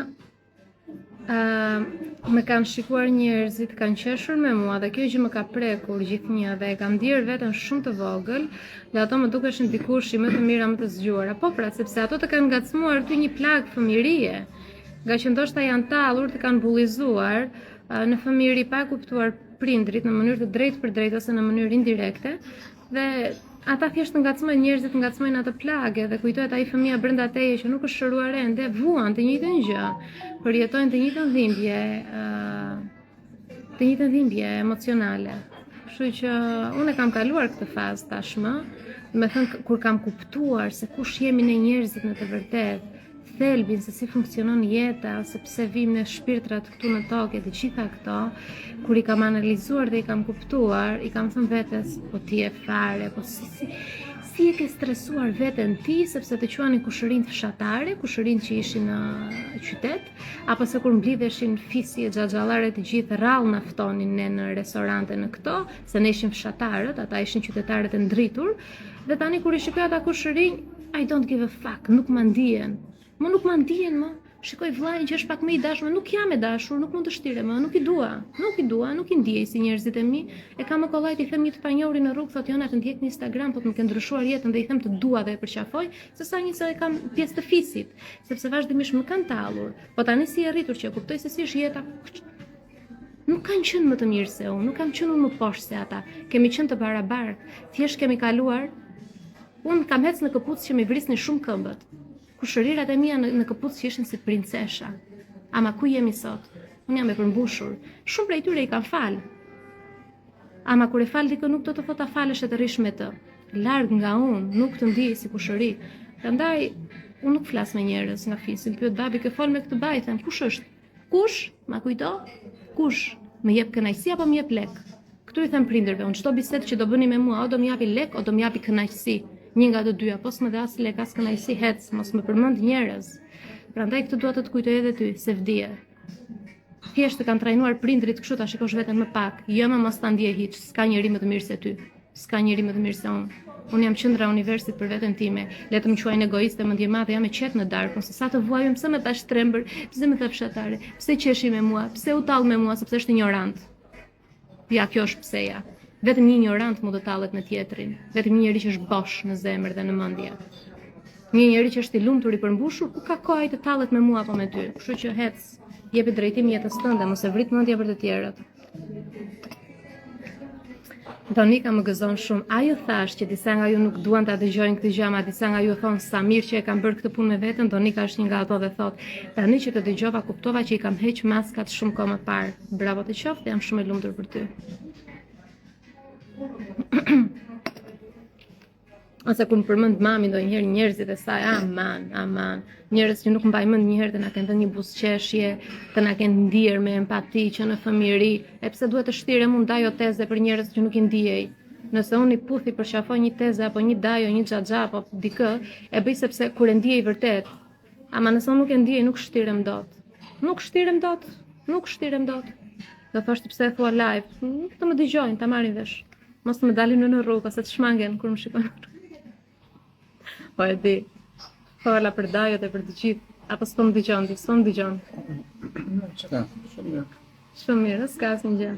me kanë shikuar njerëzit, kanë qeshur me mua dhe kjo gjë më ka prekur gjithnjë dhe e kam ndier veten shumë të vogël dhe ato më dukeshin dikush i më të mira, më të zgjuara. Po pra, sepse ato të kanë ngacmuar ty një plagë fëmirie, nga që ndoshta janë tallur, të kanë bullizuar në fëmijëri pa kuptuar prindrit në mënyrë të drejtë për drejtë ose në mënyrë indirekte dhe ata thjesht ngacmojnë, njerëzit ngacmojnë atë plagë dhe kujtohet ai fëmia brenda teje që nuk është shëruar ende, vuan të njëjtën gjë, përjetojnë të njëjtën dhimbje emocionale. Kështu që unë e kam kaluar këtë fazë tashmë, me thënë kur kam kuptuar se kush jemi ne njerëzit në të vërtetë, thelbin se si funksionon jeta, ose pse vim në shpirtrat këtu në tokë dhe gjitha këto, kur i kam analizuar dhe i kam kuptuar, i kam thënë vetes, po ti e fare, po si e ke stresuar veten ti, sepse të quanin kushërinë fshatare, kushërinë që ishin në qytet, apo se kur mblidheshin fisi e xhaxhallare të gjithë rrallë na ftonin ne në restorante në këto, se ne ishim fshatarët, ata ishin qytetarët e ndritur, dhe tani kur i shikoj ata kushërinj, I don't give a fuck, nuk më ndihen. Më nuk më ndihen më, shikoj vllajin që është pak më i dashur, nuk jam e dashur, nuk mund të shtire më, nuk i dua, nuk i ndiej si njerëzit e mi. E kam më kollaj të i them një të panjohuri në rrugë, thotë Jona të ndjek në Instagram, po të më ke ndryshuar jetën dhe i them të dua dhe e përqafoj, sesa një se e kam pjesë të fisit, sepse vazhdimisht më kanë tallur. Po tani si e rritur që e kuptoj se si është jeta. Nuk kanë qenë më të mirë se unë, nuk kam qenë unë më poshtë se ata. Kemi qenë të barabartë, thjesht kemi kaluar. Unë kam ecë në këpucë që më vrisnin shumë këmbët. Kushërirat e mia në këpucë që ishin si princesha. Ama ku jemi sot? Unë jam e përmbushur. Shumë prej tyre i kam fal. Ama kur e fal dikë nuk do të thotë ta falësh e të rish me të. Larg nga unë, nuk të ndiej si kushëri. Prandaj unë nuk flas me njerëz nga fisin. Pyet babi, ke fol me këtë baj, them, kush është? Kush? Ma kujto? Kush? Më jep kënaqësi apo më jep lek? Këtu i them prindërve, unë çdo bisedë që do bëni me mua, o do më japi lek, o do më japi kënaqësi. Një nga të dyja, po s'më dhe as lek as kënaqësi hec, mos më përmend njerëz. Prandaj këtë dua të kujtoj edhe ty, se vdije. Thjesht të kanë trajnuar prindrit kështu ta shikosh veten më pak. Jo më mos ta ndjej hiç, s'ka njeri më të mirë se ty. S'ka njeri më të mirë se unë. Unë jam qendra e universit për veten time. Le të më quajnë egoiste, më ndjej jam e qetë në darkë, ose sa të vuajmë, pse më tash trembër, pse më tha fshatare, pse qeshi me mua, pse u tall me mua, sepse është ignorant. Ja, kjo është pseja. Vetëm një ignorant mund të tallet me tjetrin. Vetëm një njeri që është bosh në zemër dhe në mendje. Një njeri që është i lumtur, i përmbushur, ku ka kohë të tallet me mua apo me ty. Kështu që hec, jepi drejtim jetës tënde, mos e vrit mendja për të tjerët. Donika më gëzon shumë. A ju thash që disa nga ju nuk duan ta dëgjojnë këtë gjë, ama disa nga ju thonë sa mirë që e kam bërë këtë punë me veten. Donika është një nga ato dhe thotë, tani që të dëgjova kuptova që i kam heq maskat shumë kohë më parë. Bravo të qoftë, jam shumë e lumtur për ty. Ose kur më përmend mami ndonjëherë njerëzit e saj, aman, njerëz që nuk mbaj mend njëherë të na kenë dhënë një buzëqeshje, të na kenë ndier me empati që në fëmijëri, e pse duhet të shtirem unë dajo teze për njerëz që nuk i ndiej. Nëse unë i puthi përqafoj një teze apo një dajo, një xhaxha apo dikë, e bëj sepse kur e ndiej vërtet. Ama nëse unë nuk e ndiej, nuk shtirem dot. Nuk shtirem dot. Do thosh ti pse e thua live, të më dëgjojnë, ta marrin vesh. Mos të më dalin në rrugë, ose të shmangen kur më shikojnë. Po e di, fola për dajot e për të gjithë, apo s'po më dëgjon, s'po më dëgjon. Çka? Shumë mirë. Shumë mirë, s'ka asnjë gjë.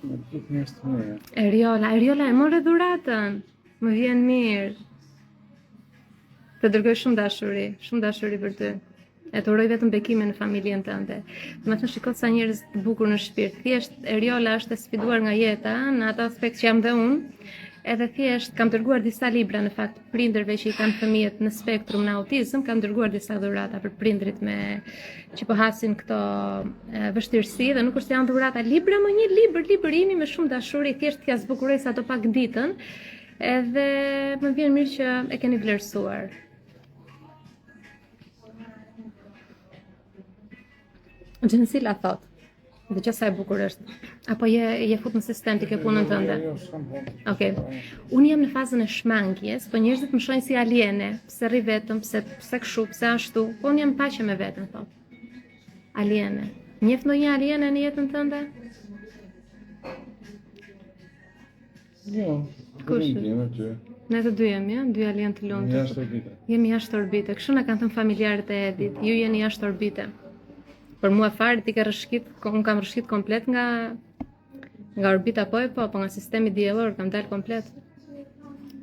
Më duk njerëz të mirë. Eriola e morë dhuratën. Më vjen mirë. Të dërgoj shumë dashuri për ty. E të uroj vetëm bekime në familjen tënde. Do të shikoj sa njerëz të bukur në shpirt. Thjesht Eriola është e sfiduar nga jeta në atë aspekt që jam dhe unë. Edhe thjesht kam dërguar disa libra në fakt prindërve që i kanë fëmijët në spektrum në autizëm, kam dërguar disa dhurata për prindrit me që po hasin këto vështirësi dhe nuk është janë dhurata libra, më një libërimi me shumë dashuri, thjesht t'ja zbukuroj sa do pak ditën. Edhe më vjen mirë që e keni vlerësuar. Gjensila thot, dhe që sa e bukur është, apo je fut në sistem ti ke punën tënde? Okej. Unë jam në fazën e shmangjes, po njerëzit më shohin si aliene, pse rri vetëm, pse kështu, pse ashtu, po unë jam paqe me veten, thot. Aliene. Njeh ndonjë aliene në jetën tënde? Jo, Kush? Ndjem aty. Ne të dy jemi, ja? Dy alien të lumtur. Jashtë orbite. Jemi jashtë orbite. Kështu na kanë thënë familjarët e Edit. Ju jeni jashtë orbite. Për mua fare ti ke rrshqit, unë kam rrshqit komplet nga orbita po nga sistemi diellor kam dalë komplet.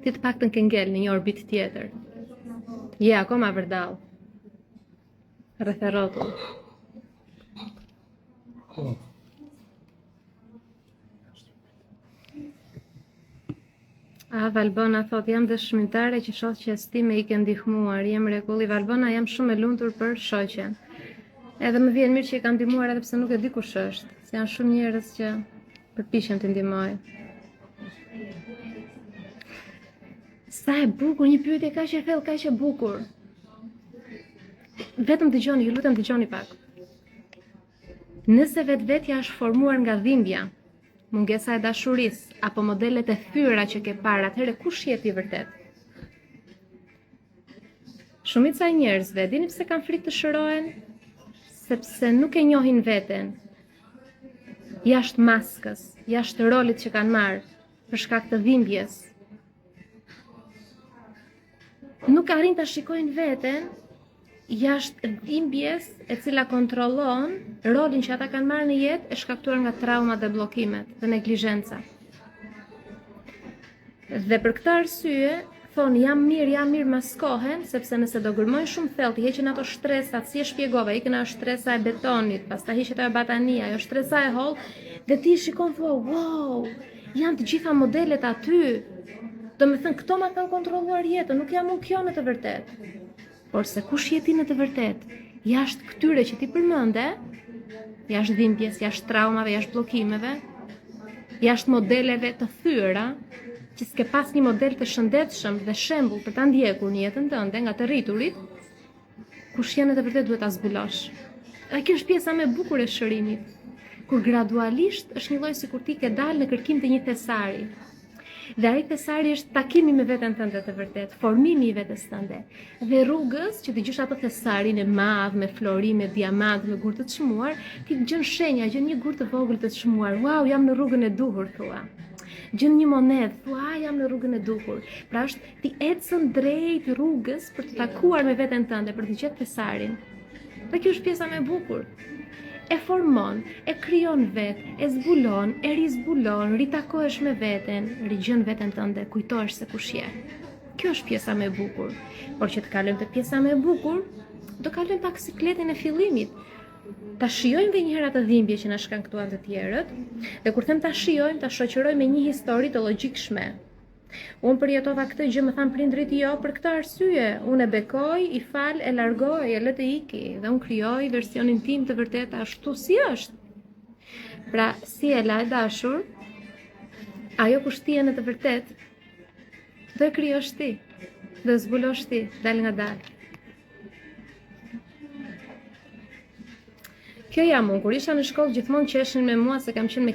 Ti të paktën ke ngel në një orbit tjetër. Je akoma vërdall. Rreth e rrotull. Po. Valbona thot, jam dëshmitare që shoqja time i ke ndihmuar, jem mrekulli. Valbona, jam shumë e lumtur për shoqen. Edhe më vjen mirë që i ka ndihmuar edhe pse nuk e di kush është. Se janë shumë njerëz që përpiqen të ndihmojnë. Sa e bukur, një pyetje kaq e thellë, kaq e bukur. Vetëm dëgjoni, ju lutem dëgjoni pak. Nëse vetvetja është formuar nga dhimbja, mungesa e dashurisë apo modelet e thyra që ke parë, atëherë kush je ti vërtet? Shumica e njerëzve, dini pse kanë frikë të shërohen? Sepse nuk e njohin veten. Jashtë maskës, jashtë rolit që kanë marrë për shkak të dhimbjes. Nuk arrin ta shikojnë veten jashtë dhimbjes e cila kontrollon rolin që ata kanë marrë në jetë e shkaktuar nga traumat dhe bllokimet dhe neglizhenca. Dhe për këtë arsye, thonë jam mirë maskohen, sepse nëse do gërmojnë shumë thellë, heqin ato shtresat, si e shpjegova, ikën ajo shtresa e betonit, pastaj hiqet ajo batania, ajo shtresa e hollë, dhe ti shikon thua, wow, janë të gjitha modelet aty. Do me thënë, këto ma kanë kontrolluar jetën, nuk jam unë kjo në të vërtet. Por se kush je ti në të vërtet? Jashtë këtyre që ti përmende, jashtë dhimbjes, jashtë traumave, jashtë bllokimeve, jashtë modeleve të thyera, që s'ke pas një model të shëndetshëm dhe shembull për ta ndjekur në jetën tënde nga të rriturit, kush je në të vërtet duhet ta zbulosh. Dhe kjo është pjesa më e bukur e shërimit, kur gradualisht është një lloj sikur ti ke dalë në kërkim të një thesari. Dhe ai thesari është takimi me veten tënde të vërtet, formimi i vetes tënde. Dhe rrugës që dëgjosh atë thesarin e madh me flori, me diamant, me gur të çmuar, ti gjen shenja, gjen një gur të vogël të çmuar. Wow, jam në rrugën e duhur, thua. Gjen një monedhë, thua, jam në rrugën e duhur. Pra është ti ecën drejt rrugës për të takuar me veten tënde, për të gjetur thesarin. Dhe kjo është pjesa më e bukur. E formon, e krijon vet, e zbulon, e rizbulon, ritakohesh me veten, rigjen veten tënde, kujtohesh se kush je. Kjo është pjesa më e bukur. Por që të kalojmë te pjesa më e bukur, do kalojmë pak sikletin e fillimit. Ta shijojmë edhe një herë atë dhimbje që na shkaktuan të tjerët, dhe kur them ta shijojmë, ta shoqërojmë me një histori të logjikshme. Unë përjetova këtë gjë, më thanë prindrit jo, për këtë arsye. Unë e bekoj, i fal, e largoj, e lë të iki, dhe unë krijoj versionin tim të vërtet ashtu si është. Pra, si e la e dashur, ajo kush ti je në të vërtet, do e krijosh ti, do e zbulosh ti, dal nga dal. Kjo jam unë, kur isha në shkollë gjithmonë qeshin me mua se kam qenë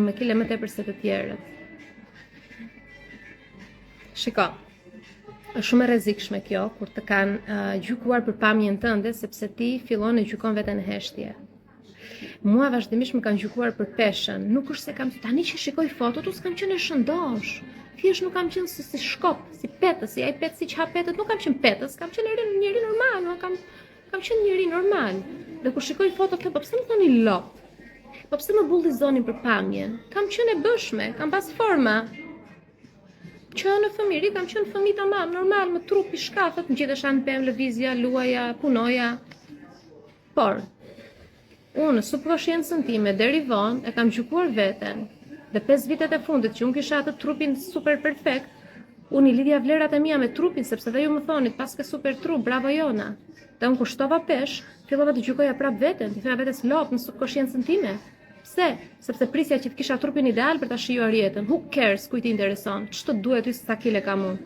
me kile më tepër se të tjerët. Shiko, është shumë e rrezikshme kjo kur të kanë gjykuar për pamjen tënde, sepse ti fillon e gjykon veten heshtje. Mua vazhdimisht më kanë gjykuar për peshën, nuk është se kam tani që shikoj fotot, unë s'kam qenë e shëndosh. Thjesht nuk kam qenë si shkop, si petës, si ai petë siç ha petët, nuk kam qenë petës, kam qenë njëri normal, nuk kam qenë njëri normal. Dhe kur shikoj fotot, po pse më thoni lop? Po pse më bullizonin për pamjen? Kam qenë e bëshme, kam pas forma. Që në fëmijëri kam qenë fëmijë tamam, normal, me trup i shkafët, më gjithësha në pemë, lëvizja, luaja, punoja. Por, unë në subkonsciencën time deri vonë e kam gjykuar veten. Dhe 5 vitet e fundit që unë kisha atë trupin super perfekt, unë i lidhja vlerat e mia me trupin, sepse dhe ju më thonit, pas ke super trup, bravo Jona. Dhe unë kur shtova pesh, fillova të gjykoja prap veten, të thoja vetes lop në subkonsciencën time. Pse? Sepse prisja që të kisha trupin ideal për ta shijuar jetën. Who cares, kujt i intereson? Ç'të duhet ty sa kile kam unë?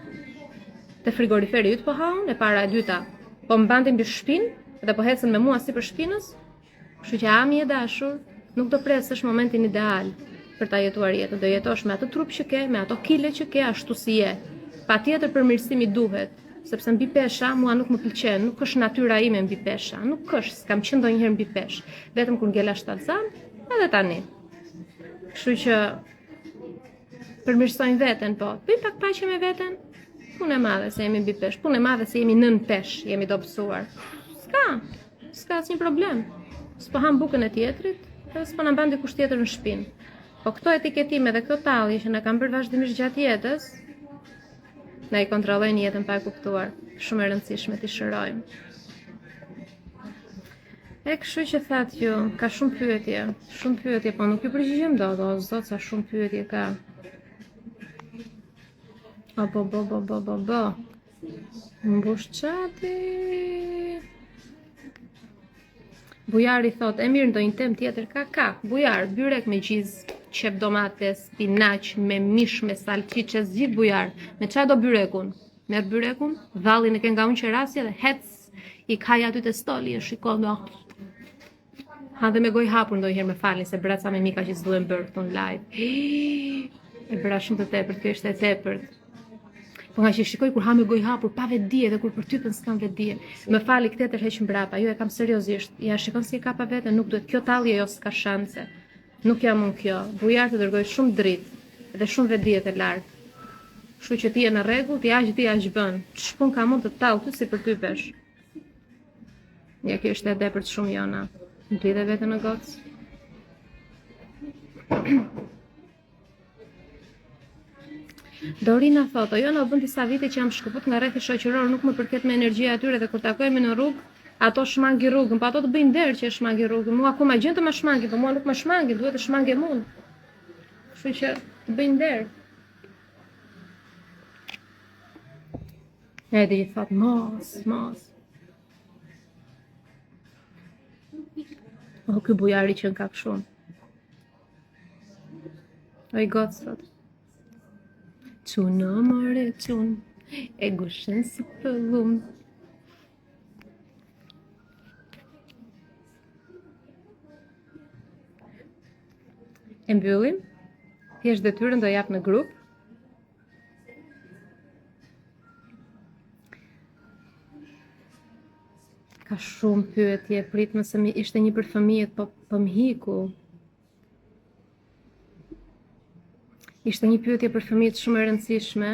Te frigoriferi yt po ha unë, e para e dyta. Po mbante mbi shpinë dhe po hecën me mua si për shpinës. Kështu që ami e dashur, nuk do presësh momentin ideal për ta jetuar jetën. Do jetosh me atë trup që ke, me ato kile që ke, ashtu si je. Patjetër përmirësimi duhet, sepse mbi pesha mua nuk më pëlqen, nuk është natyra ime mbi pesha, nuk është, s'kam qenë ndonjëherë mbi peshë. Vetëm kur ngela shtatzan, edhe tani. Kështu që përmirësojnë veten, po. Bëjmë pak paqe me veten. Punë e madhe se jemi mbi pesh, punë e madhe se jemi nën pesh, jemi dobësuar. S'ka asnjë problem. S'po ham bukën e tjetrit, dhe s'po na mban dikush tjetër në shtëpinë. Po këto etiketime dhe këto tallje që na kanë bërë vazhdimisht gjatë jetës, na i kontrollojnë jetën pa e kuptuar. Shumë e rëndësishme t'i shërojmë. E kështu që thatë ju, ka shumë pyetje, po nuk ju përgjigjem dot, o zot sa shumë pyetje ka. O bo. Mbush qati. Bujari thot, e mirë ndonjë temë tjetër ka. Bujar, byrek me gjiz, qep domate, spinaq, me mish, me salcice, zgjidh bujar. Me çfarë do byrekun? Merr byrekun, vallin e ke nga unë qerasja dhe hec i kaj aty te stoli e shikon do. Ha dhe me gojë hapur ndonjëherë me falni se braca me mika që s'duhen bërë këtu në live. E bëra shumë të tepërt, kjo është e tepërt. Po nga që shikoj kur ha me gojë hapur pa vetdije dhe kur përtypen s'kam vetdije. Më fali këtë heq mbrapa, jo e kam seriozisht. Ja shikon si e ka pa veten, nuk duhet kjo tallje jo s'ka shanse. Nuk jam unë kjo. Bujar të dërgoj shumë dritë dhe shumë vetdije të lartë. Kështu që ti je në rregull, ti aq bën. Ç'pun ka mund të tall ty si përtypesh. Ja kjo është e tepërt shumë jona. Mblidhe veten në gocë. Dorina thotë, jo në bën disa vite që jam shkëput nga rrethi shoqëror, nuk më përket me energjia atyre dhe kur takojmë në rrugë, ato shmangi rrugën, po ato të bëjnë der që e shmangi rrugën. Mua akoma gjën të më shmangi, po mua nuk më shmangi, duhet të shmangem unë. Kështu që të bëjnë der. Edhe i thotë, mos. O, ky bujari që në kap shumë. O i gocë thotë. Qunë amore qunë, e gushen si pëllum. E mbyllim, thjesht detyrën do jap në grup. Ka shumë pyetje, prit mëse ishte një për fëmijët, po m'hiku. Ishte një pyetje për fëmijët shumë e rëndësishme.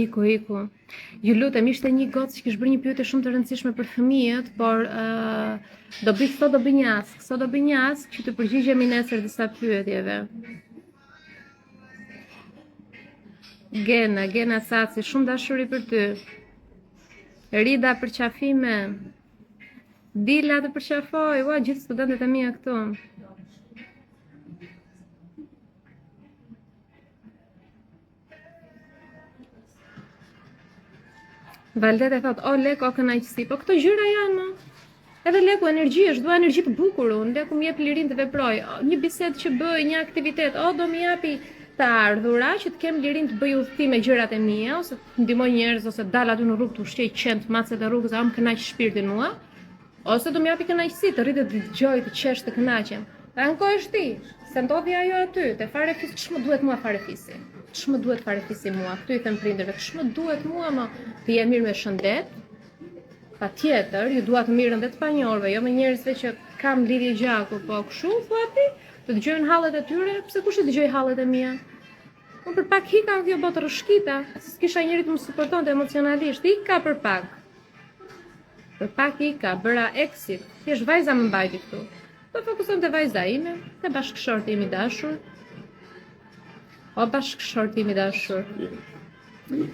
Iku. Ju lutem, ishte një gocë që kishte bërë një pyetje shumë të rëndësishme për fëmijët, por do bëj një ask që të përgjigjemi nesër disa pyetjeve. Gena Saci, shumë dashuri për ty. Rida për qafime. Dila të përqafoj. Ua, gjithë studentët e mia këtu. Valdet e thot, o lek, o kënaqësi. Po këto gjëra janë, më. Edhe leku energji është, dua energji të bukur unë. Leku më jep lirin të veproj. Një bisedë që bëj, një aktivitet. O, do më japi të ardhura që të kem lirin të bëj udhëtim me gjërat e mia ose të ndihmoj njerëz ose dal aty në rrugë të ushqej qend macet e rrugës, am kënaq shpirtin mua, ose do më japi kënaqësi të rritet të dëgjoj të qesh të kënaqem. Ankohesh ti, se ndodhi ajo aty, te fare fis, ç'më duhet mua fare fisi. Ç'më duhet fare fisi mua, këtu i them prindërve, ç'më duhet mua më të jem mirë me shëndet. Patjetër, ju dua të mirën dhe të spanjolëve, jo me njerëzve që kam lidhje gjaku, po kështu thua ti, të dëgjojnë hallet e tyre, pse kush i dëgjoj hallet e mia? Unë për pak hika në kjo botë rëshkita, se s'kisha njëri të më suportonte emocionalisht, hika për pak. Për pak hika, bëra exit, thjesht vajza më mbajti këtu. Do fokuson të vajza ime, të bashkëshorti imi dashur. O bashkëshorti imi dashur.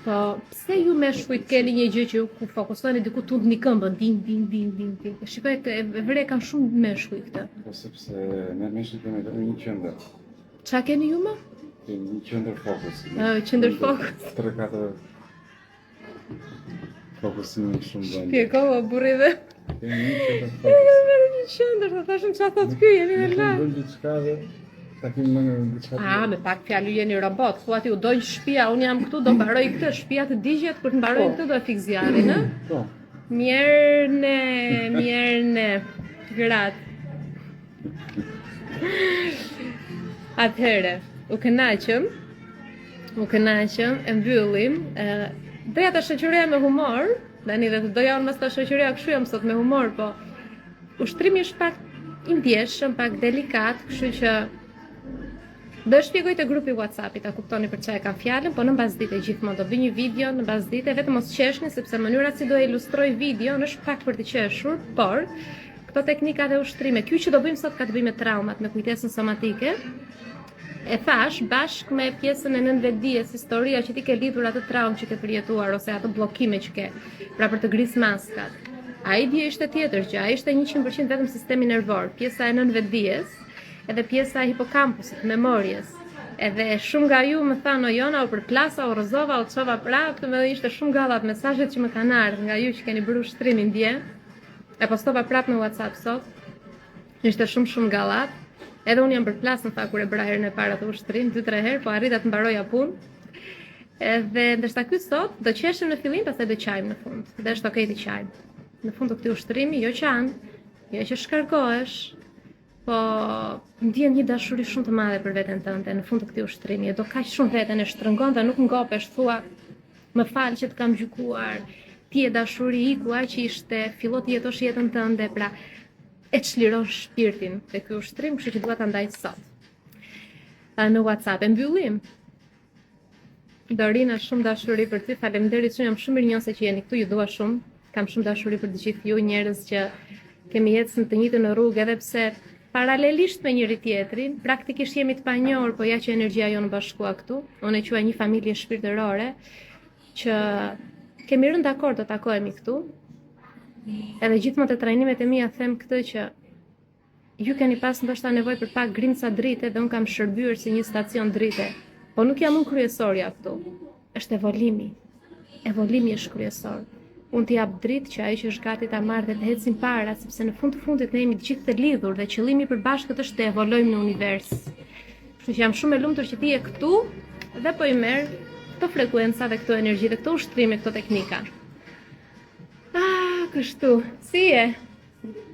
Po, pse ju meshkujt keni një gjë që ku fokusoni diku tund një këmbën, din. Shikoj e vre kanë shumë meshkuj këtë. Po sepse me meshkujt kemi vetëm një qendër. Qa keni ju më? Një qendër fokus. Qendër fokus. 3-4 fokusin shumë bëndë. Pjekova burrive. Kemi një qendër fokus. Një qendër, të thashëm qa thot ky, jemi në la. Kemi bëndë diçka dhe takim më në diçka. Me pak fjalë jeni robot, thua ti u dojnë shtëpia, unë jam këtu, do mbaroj këtë, shtëpia të digjet, kur të mbaroj këtë do e fik zjarrin, ë? Po. Mjerne, gratë. Atëherë, u kënaqëm, e mbyllim, doja ta shoqëroja me humor, Dani dhe të doja unë mos ta shoqëroja kështu jam sot me humor, po ushtrimi është pak i ndjeshëm, pak delikat, kështu që do e shpjegoj te grupi WhatsApp-it, ta kuptoni për çfarë kam fjalën, po në mbasdite gjithmonë do bëj një video në mbasdite, vetëm mos qeshni sepse mënyra si do e ilustroj videon është pak për të qeshur, por këto teknika dhe ushtrime, ky që do bëjmë sot ka të bëjë me traumat, me kujtesën somatike. E thash bashkë me pjesën e nënvetdijes, historia që ti ke lidhur atë traumë që ke përjetuar ose ato bllokime që ke, pra për të gris maskat. Ai dia ishte tjetër gjë, ai ishte 100% vetëm sistemi nervor, pjesa e nënvetdijes, edhe pjesa e hipokampusit, memorjes. Edhe shumë nga ju më thanë o Jona, o përplasa, o rrëzova, o çova prapë, më ishte shumë gallat mesazhet që më kanë ardhur nga ju që keni bërë ushtrimin dje. E postova prapë në WhatsApp sot. Ishte shumë gallat. Edhe unë jam përplas në fakt kur e bëra herën e parë atë ushtrim, 2-3 herë, po arrita të mbaroja punë. Edhe ndërsa ky sot do qeshim në fillim, pastaj do qajm në fund. Dhe është okay të qajm. Në fund të këtij ushtrimi, jo qan, jo që shkarkohesh, po ndjen një dashuri shumë të madhe për veten tënde në fund të këtij ushtrimi. Do kaq shumë veten e shtrëngon dhe nuk ngopesh, thua, më fal që të kam gjykuar. Ti e dashuri iku aq që ishte, fillo të jetosh jetën tënde, pra e çliron shpirtin te ky ushtrim, kështu që dua ta ndaj sot. Në WhatsApp e mbyllim. Dorina, shumë dashuri për ty. Faleminderit shumë, jam shumë mirënjohëse që jeni këtu, ju dua shumë. Kam shumë dashuri për të gjithë ju, njerëz që kemi ecën të njëjtën në rrugë, edhe pse paralelisht me njëri tjetrin, praktikisht jemi të panjohur, po ja që energjia jonë bashkua këtu. Unë e quaj një familje shpirtërore që kemi rënë dakord të takohemi këtu. Edhe gjithmonë te trajnimet e mia them këtë që ju keni pas ndoshta nevojë për pak grimca drite dhe un kam shërbyer si një stacion drite. Po nuk jam unë kryesorja këtu. Është evolimi. Evolimi është kryesor. Unë t'i jap dritë që ai që është gati ta marrë dhe të ecim para, sepse në fund të fundit ne jemi të gjithë të lidhur dhe qëllimi i përbashkët është të evolojmë në univers. Kështu që jam shumë e lumtur që ti je këtu dhe po i merr këto frekuenca dhe këto energji dhe këto ushtrime, këto teknika. Kështu, si e?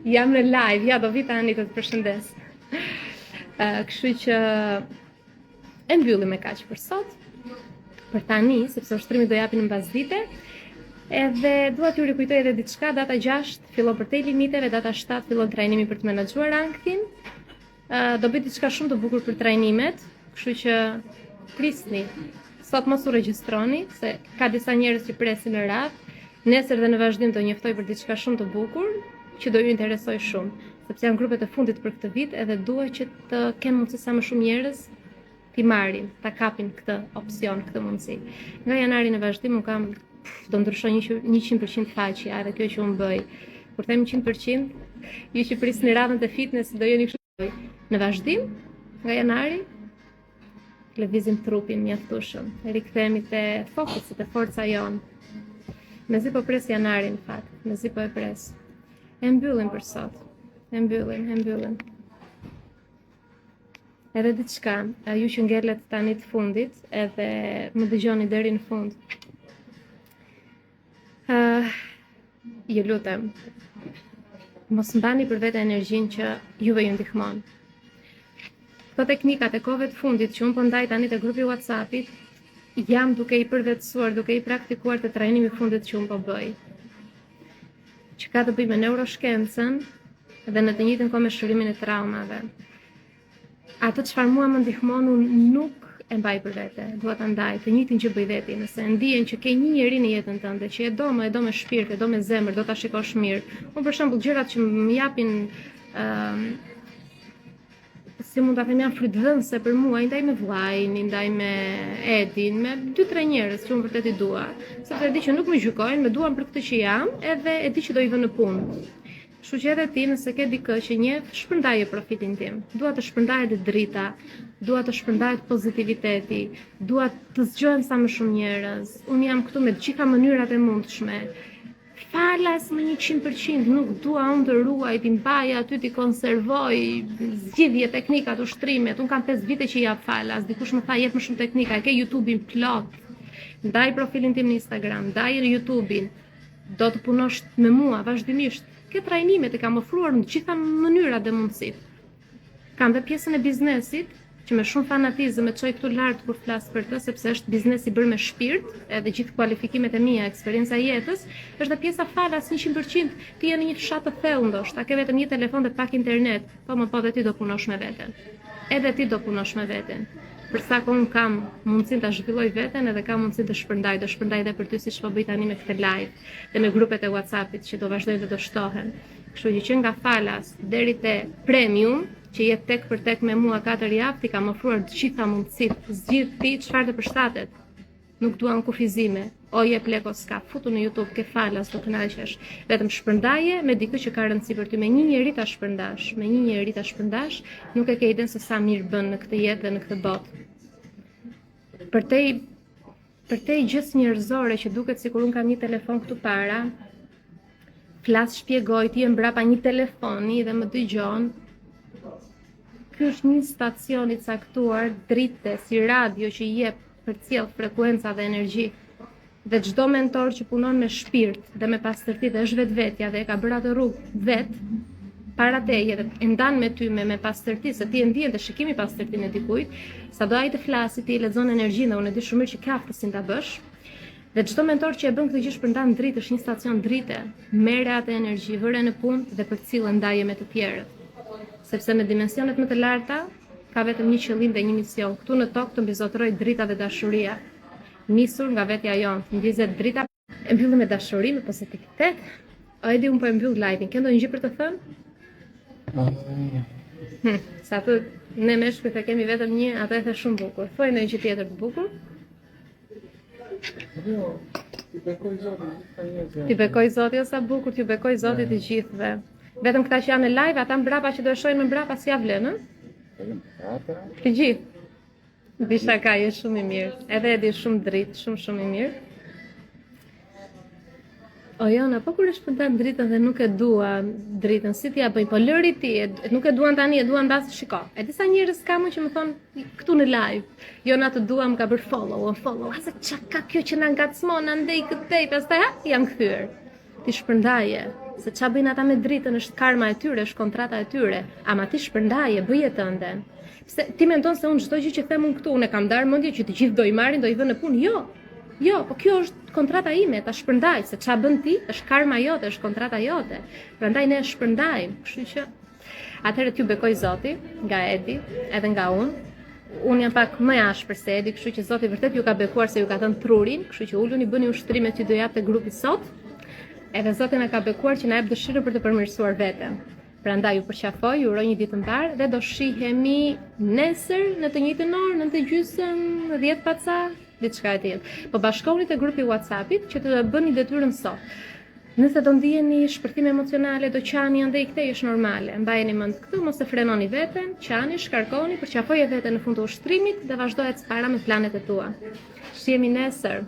Jam në live, ja do vi tani të përshëndes. Kështu që e mbyllim me kaq për sot. Për tani, sepse ushtrimi do japin në mbasdite. Edhe dua t'ju rikujtoj edhe diçka, data 6 fillon për te limiteve, data 7 fillon trajnimi për të menaxhuar ranktin. Do bëj diçka shumë të bukur për trajnimet, kështu që prisni. Sot mos u regjistroni, se ka disa njerëz që presin në radhë. Nesër dhe në vazhdim do njoftoj për diçka shumë të bukur, që do ju interesoj shumë, sepse janë grupet e fundit për këtë vit edhe dua që të kenë mundësi sa më shumë njerëz t'i marrin, ta kapin këtë opsion, këtë mundësi. Nga janari në vazhdim unë kam do ndryshoj 100% faqja, edhe kjo që unë bëj. Kur them 100%, ju që prisni radhën të fitness do jeni kështu. Në vazhdim, nga janari lëvizim trupin mjaftueshëm, rikthehemi te fokusi, te forca jonë. Mezi po pres janarin, fakt. Mezi po e pres. E mbyllim për sot. E mbyllim. Edhe diçka, ju që ngelet tani të fundit, edhe më dëgjoni deri në fund. Ju lutem, mos mbani për vete energjinë që juve ju ndihmon. Këto teknikat e kohëve të fundit që unë po ndaj tani te grupi WhatsApp-it, jam duke i përvetësuar, duke i praktikuar të trajnimi fundit që unë po bëj. Që ka të bëj me neuroshkencën dhe në të njëjtën kohë me shërimin e traumave. Ato çfarë mua më ndihmon unë nuk e mbaj për vete, dua ta ndaj, të njëjtin që bëj veti, nëse ndihen që ke një njeri në jetën tënde që e do me shpirt, e do me zemër, do ta shikosh mirë. Unë për shembull gjërat që më japin si mund ta them janë frytëdhënëse për mua, i ndaj me vllajin, i ndaj me Edin, me 2-3 njerëz që unë vërtet i dua. Sepse e di që nuk më gjykojnë, më duan për këtë që jam, edhe e di që do i vë në punë. Kështu që edhe ti nëse ke dikë që njeh, shpërndaje profilin tim. Dua të shpërndahet drita, dua të shpërndahet pozitiviteti, dua të zgjohen sa më shumë njerëz. Unë jam këtu me të gjitha mënyrat e mundshme. Falas me 100%, nuk dua unë të ruaj, t'i mbaj aty, t'i konservoj zgjidhje, teknikat, ushtrimet. Unë kam 5 vite që jap falas, dikush më tha jep më shumë teknika, ke YouTube-in plot. Ndaj profilin tim në Instagram, ndaj në YouTube-in. Do të punosh me mua vazhdimisht. Ke trajnimet e kam ofruar në gjitha mënyrat dhe mundësit. Kam dhe pjesën e biznesit, që me shumë fanatizëm e çoj këtu lart kur flas për të, sepse është biznes i bërë me shpirt, edhe gjithë kualifikimet e mia, eksperjenca e jetës, është dhe pjesa falas 100%. Ti je në një fshat të thellë ndoshta, ke vetëm një telefon dhe pak internet, po dhe ti do punosh me veten. Edhe ti do punosh me veten. Për sa kohë kam mundësinë ta zhvilloj veten edhe kam mundësinë të shpërndaj, do shpërndaj edhe për ty siç po bëj tani me këtë live dhe me grupet e WhatsAppit që do vazhdojnë dhe do shtohen. Kështu që nga falas deri te premium, që jetë tek për tek me mua 4 javë, ti kam ofruar të gjitha mundësitë, zgjidh ti çfarë të përshtatet. Nuk duan kufizime, o jep lek o s'ka, futu në YouTube, ke falas, do kënaqesh. Vetëm shpërndaje me dikë që ka rëndësi për ty, me një njeri ta shpërndash, nuk e ke iden se sa mirë bën në këtë jetë dhe në këtë botë. Për te gjës njerëzore që duket sikur unë kam një telefon këtu para, flas shpjegoj, ti e mbrapa një telefoni dhe më dëgjon. Ky është një stacion i caktuar drite si radio që jep përcjell frekuenca dhe energji. Dhe çdo mentor që punon me shpirt dhe me pastërti dhe është vetvetja dhe e ka bërë atë rrugë vet para teje dhe e ndan me ty me pastërti, se ti e ndjen dhe shikimi pastërtinë e dikujt, sado ai të flasi ti lexon energjinë, unë e di shumë mirë që ka aftësinë ta bësh. Dhe çdo mentor që e bën këtë gjë shpërndan dritë, është një stacion drite, merre atë energji, vëre në punë dhe përcjell ndaje me të tjerët. Sepse në dimensionet më të larta ka vetëm një qëllim dhe një mision, këtu në tokë të mbizotëroj drita dhe dashuria, nisur nga vetja jonë, mbizet drita, e mbyllim me dashuri, me pozitivitet. O Edi, unë po e mbyll live-in, ke ndonjë gjë për të thënë? Sa të ne meshkujt e kemi vetëm një, ato e the shumë bukur. Thuaj ndonjë gjë tjetër të bukur? Ti bekoj Zoti o sa bukur, ti bekoj Zoti të gjithëve. Vetëm këta që janë në live, ata mbrapa që do e shohin më mbrapa si ja vlen, ë? Të gjithë. Bisha ka je shumë i mirë. Edhe Edi shumë dritë, shumë i mirë. O Jona, po kur e shpërndan dritën dhe nuk e dua dritën, si t'ja bëj? Po lëri ti, nuk e duan tani, e duan mbas shiko. E disa njerëz kam që më thon këtu në live, Jona të dua më ka bër follow. Asa çka ka kjo që na ngacmon, na ndej këtej, pastaj jam kthyer. Ti shpërndaje, se ç'a bëjnë ata me dritën është karma e tyre, është kontrata e tyre, ama ti shpërndaje, bëje tënde. Pse ti mendon se unë çdo gjë që them unë këtu, unë kam dar mendje që të gjithë do i marrin, do i vënë në punë? Jo, po kjo është kontrata ime, ta shpërndaj, se ç'a bën ti, është karma jote, është kontrata jote. Prandaj ne e shpërndajmë, kështu që atëherë t'ju bekoj Zoti, nga Edi, edhe nga unë. Unë jam pak më ashpër se Edi, kështu që Zoti vërtet ju ka bekuar se ju ka thënë trurin, kështu që uluni bëni ushtrimet që do japte grupi sot. Edhe Zoti na ka bekuar që na jep dëshirën për të përmirësuar veten. Prandaj ju përqafoj, ju uroj një ditë të mbar dhe do shihemi nesër në të njëjtën orë, 9:30, 10 paca, diçka e tillë. Po bashkohuni te grupi WhatsAppit që të bëni detyrën sot. Nëse do ndiheni shpërthim emocionale, do qani andaj këtej është normale. Mbajeni mend këtë, mos e frenoni veten, qani, shkarkoni, përqafoje veten në fund të ushtrimit dhe vazhdojeni para me planet e tua. Shihemi nesër.